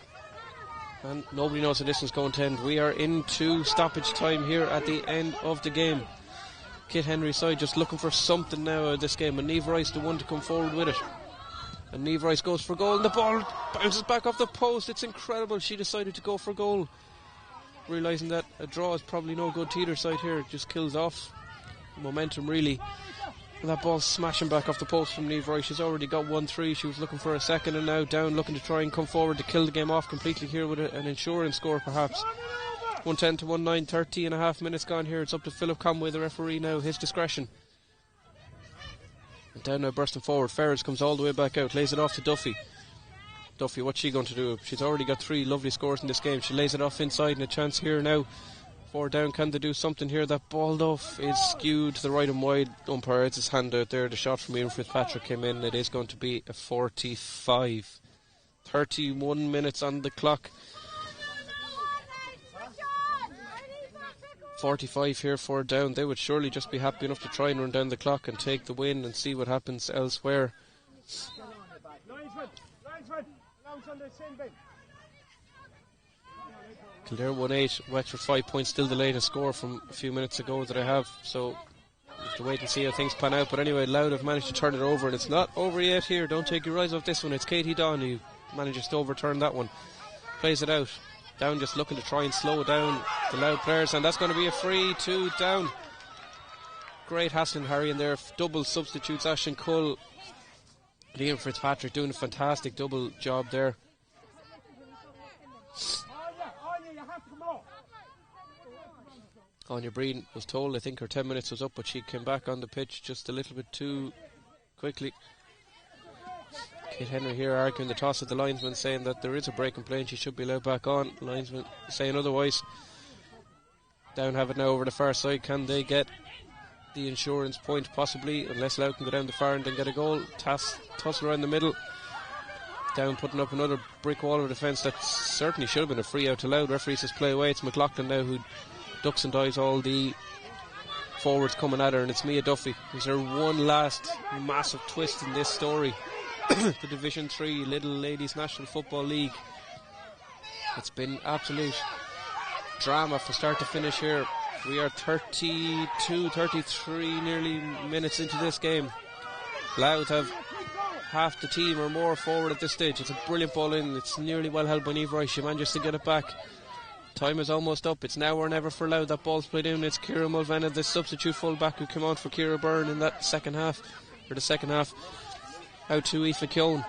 Speaker 1: and nobody knows how this one's going to end. We are into stoppage time here at the end of the game. Kit Henry's side just looking for something now out of this game, and Niamh Rice the one to come forward with it. And Niamh Rice goes for goal, and the ball bounces back off the post. It's incredible. She decided to go for goal, realising that a draw is probably no good to either side here. It just kills off momentum, really. And that ball smashing back off the post from Niamh Rice. She's already got 1-3. She was looking for a second, and now Down looking to try and come forward to kill the game off completely here with an insurance score, perhaps. 110 to 19, 30 and a half minutes gone here. It's up to Philip Conway, the referee now, his discretion. And Down now bursting forward. Ferris comes all the way back out, lays it off to Duffy. Duffy, what's she going to do? She's already got 3 lovely scores in this game. She lays it off inside, and a chance here now. 4 down. Can they do something here? That ball, Duff, is skewed to the right and wide. Umpire has his hand out there. The shot from Ian Fitzpatrick came in. It is going to be a 45. 31 minutes on the clock. 45 here, 4 down. They would surely just be happy enough to try and run down the clock and take the win and see what happens elsewhere. Kildare 1-8, Wexford 5 points, still delayed a score from a few minutes ago that I have, so we have to wait and see how things pan out. But anyway, Louth have managed to turn it over, and it's not over yet here. Don't take your eyes off this one. It's Katie Don who manages to overturn that one. Plays it out. Down just looking to try and slow down the Louth players, and that's going to be a free. 2 down. Great hassling Harry in there. Double substitutes. Ashton Cull, Liam Fitzpatrick doing a fantastic double job there. Anya Breen was told, I think her 10 minutes was up, but she came back on the pitch just a little bit too quickly. Kate Henry here arguing the toss of the linesman, saying that there is a break in play and she should be allowed back on. Linesman saying otherwise. Down have it now over the far side. Can they get the insurance point? Possibly, unless Louth can go down the far and then get a goal. Tussle around the middle. Down putting up another brick wall of defence. That certainly should have been a free out to Louth. Referee says play away. It's McLaughlin now who ducks and dives all the forwards coming at her, and it's Mia Duffy. Is there one last massive twist in this story? The Division 3 Lidl Ladies National Football League. It's been absolute drama from start to finish here. We are 32, 33 nearly minutes into this game. Louth have half the team or more forward at this stage. It's a brilliant ball in. It's nearly well held by Niamh Rice. She manages to get it back. Time is almost up. It's now or never for Louth. That ball's played in. It's Ciara Mulvanna, the substitute full-back who came on for Ciara Byrne in that second half. Out to Aoife Keown.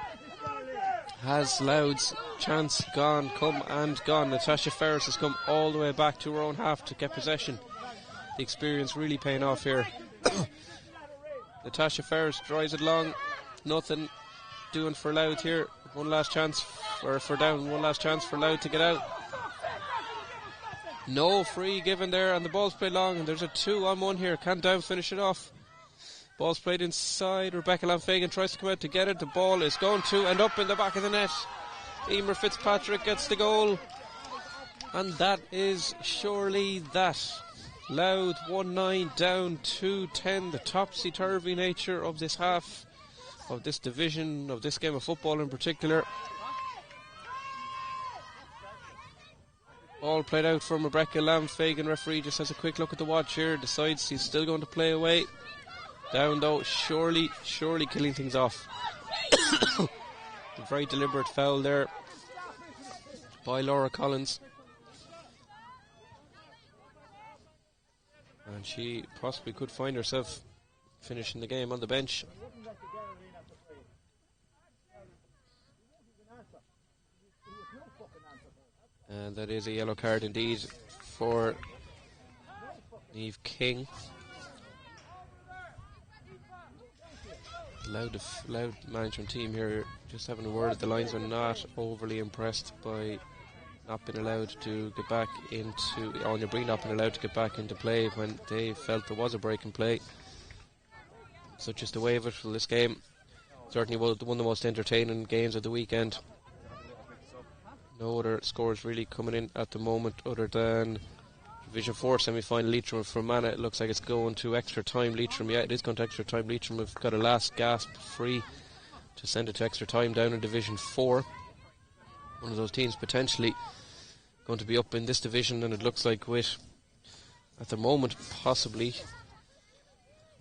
Speaker 1: Has Louth's chance gone, come and gone. Natasha Ferris has come all the way back to her own half to get possession. The experience really paying off here. Natasha Ferris drives it long. Nothing doing for Louth here. One last chance for Down. One last chance for Louth to get out. No free given there, and the ball's played long, and there's a 2-on-1 here. Can Down finish it off? Ball's played inside. Rebecca Lanfagan tries to come out to get it. The ball is going to end up in the back of the net. Emer Fitzpatrick gets the goal, and that is surely that. Louth 1-9, Down 2-10. The topsy-turvy nature of this half, of this division, of this game of football in particular. All played out from Rebecca Lanfagan. Referee just has a quick look at the watch here, decides he's still going to play away. Down though, surely killing things off. A very deliberate foul there by Laura Collins, and she possibly could find herself finishing the game on the bench. And that is a yellow card indeed for Niamh King. Louth management team here just having a word at the lines. Are not overly impressed by not being allowed to get back into Anya Breen not being allowed to get back into play when they felt there was a break in play. Such is the way of it for this game. Certainly one of the most entertaining games of the weekend. No other scores really coming in at the moment other than Division 4 semi-final Leitrim and Fermanagh. It looks like it's going to extra time. Leitrim, yeah, it is going to extra time. Leitrim have got a last gasp free to send it to extra time down in Division 4. One of those teams potentially going to be up in this division, and it looks like with, at the moment, possibly,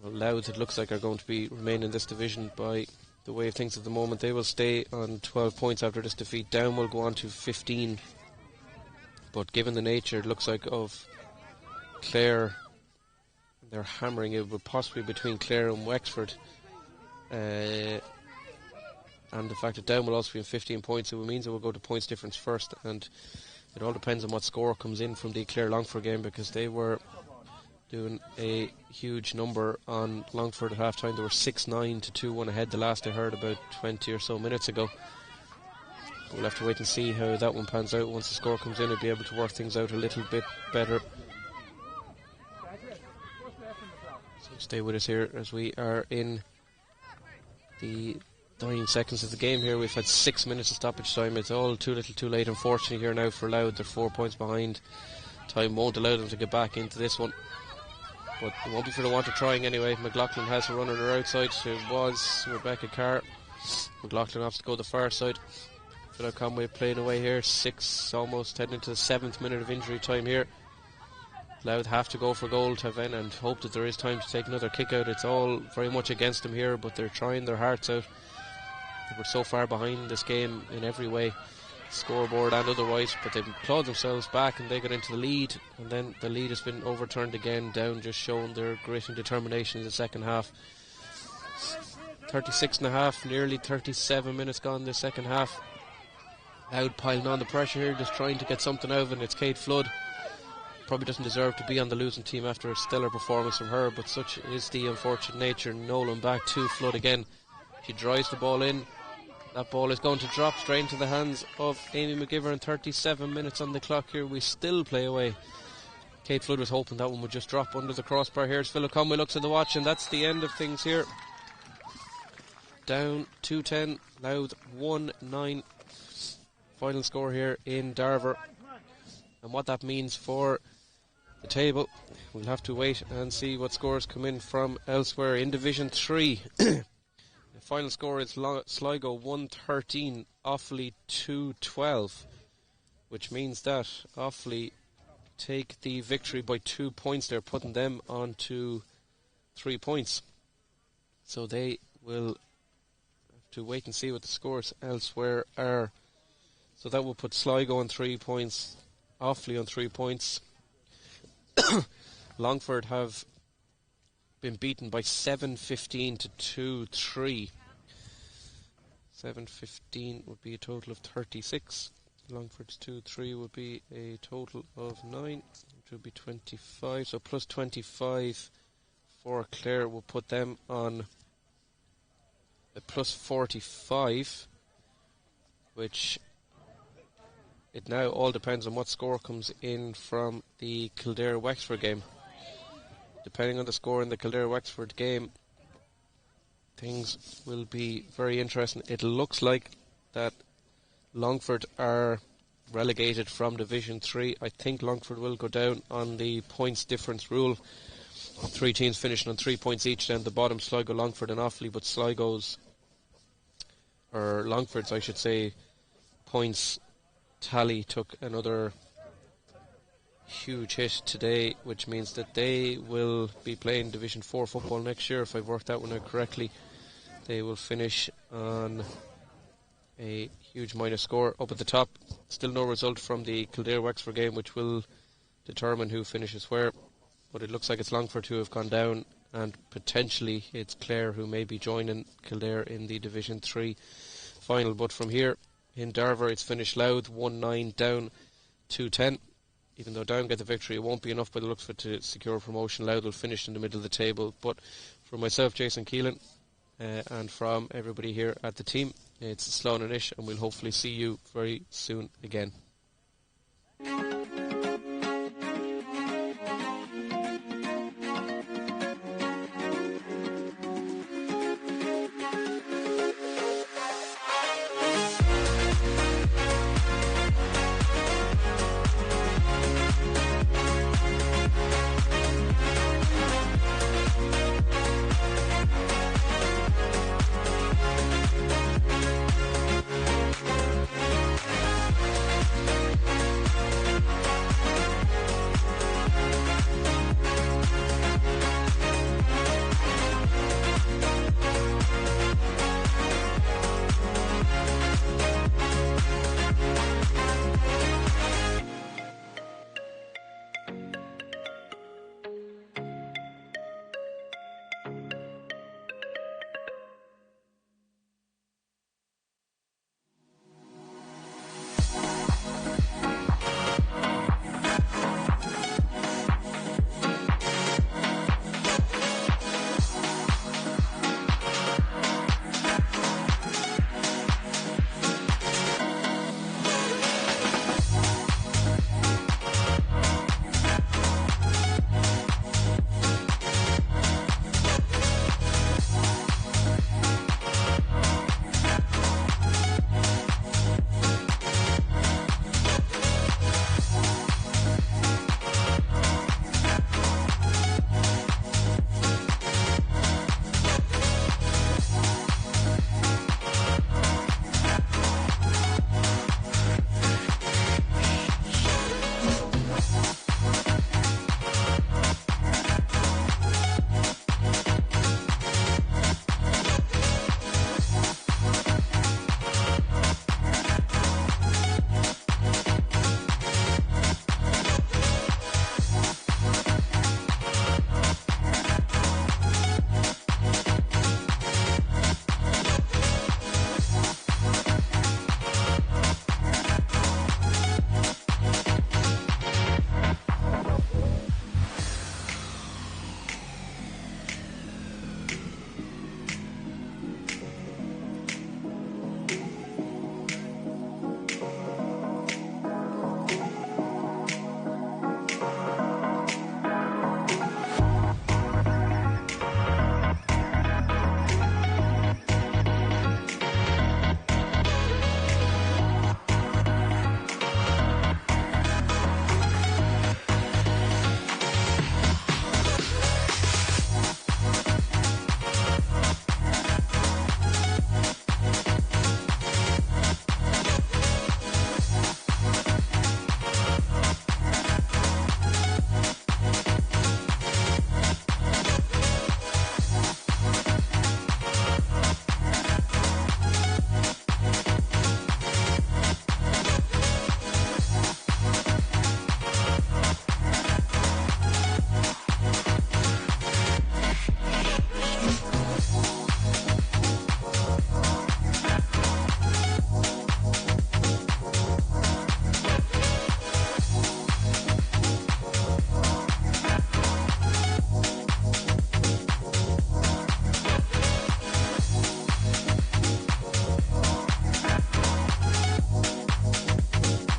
Speaker 1: well, Louth, it looks like are going to be remain in this division by the way of things at the moment. They will stay on 12 points after this defeat. Down will go on to 15. But given the nature, it looks like, of Clare, they're hammering it, but possibly between Clare and Wexford. And the fact that Down will also be in 15 points, it means it will go to points difference first. And it all depends on what score comes in from the Clare Longford game, because they were doing a huge number on Longford at half time. They were 6-9 to 2-1 ahead the last I heard about 20 or so minutes ago. We'll have to wait and see how that one pans out. Once the score comes in, we'll be able to work things out a little bit better. So stay with us here as we are in the dying seconds of the game here. We've had 6 minutes of stoppage time. It's all too little too late, unfortunately, here now for Louth. They're 4 points behind. Time won't allow them to get back into this one, but it won't be for the want of trying anyway. McLaughlin has a runner on her outside. It was Rebecca Carr. McLaughlin has to go the far side. Phil Conway playing away here. 6, almost heading into the 7th minute of injury time here. Louth have to go for goal to win and hope that there is time to take another kick out. It's all very much against them here, but they're trying their hearts out. They were so far behind this game in every way, scoreboard and otherwise, but they've clawed themselves back and they got into the lead, and then the lead has been overturned again. Down just showing their grit and determination in the second half. 36 and a half, nearly 37 minutes gone this second half. Louth piling on the pressure here, just trying to get something out of it. It's Kate Flood. Probably doesn't deserve to be on the losing team after a stellar performance from her, but such is the unfortunate nature. Nolan back to Flood again. She drives the ball in. That ball is going to drop straight into the hands of Amy McGivern. 37 minutes on the clock here. We still play away. Kate Flood was hoping that one would just drop under the crossbar here as Philip Conway looks at the watch, and that's the end of things here. Down 2-10, Louth 1-9. Final score here in Darver. And what that means for the table, we'll have to wait and see what scores come in from elsewhere. In Division 3, the final score is Sligo 113, Offaly 212, which means that Offaly take the victory by 2 points. They're putting them on to 3 points. So they will have to wait and see what the scores elsewhere are. So that will put Sligo on 3 points, Offaly on 3 points. Longford have been beaten by 7-15 to 2-3. 7-15 would be a total of 36. Longford's 2-3 would be a total of 9, which would be 25. So plus 25 for Clare will put them on a plus 45, which it now all depends on what score comes in from the Kildare-Wexford game. Depending on the score in the Kildare-Wexford game, things will be very interesting. It looks like that Longford are relegated from Division 3. I think Longford will go down on the points difference rule. 3 teams finishing on 3 points each down the bottom, Sligo, Longford and Offaly, but Longford's, I should say, points tally took another huge hit today, which means that they will be playing Division 4 football next year. If I've worked that one out correctly, they will finish on a huge minus score up at the top. Still no result from the Kildare-Wexford game, which will determine who finishes where, but it looks like it's Longford who have gone down, and potentially it's Clare who may be joining Kildare in the Division 3 final. But from here in Darver, it's finished Louth 1-9, Down 2-10. Even though Down get the victory, it won't be enough by the looks of it to secure promotion. Louth will finish in the middle of the table. But from myself, Jason Keelan, and from everybody here at the team, it's Sloan and Ish, and we'll hopefully see you very soon again.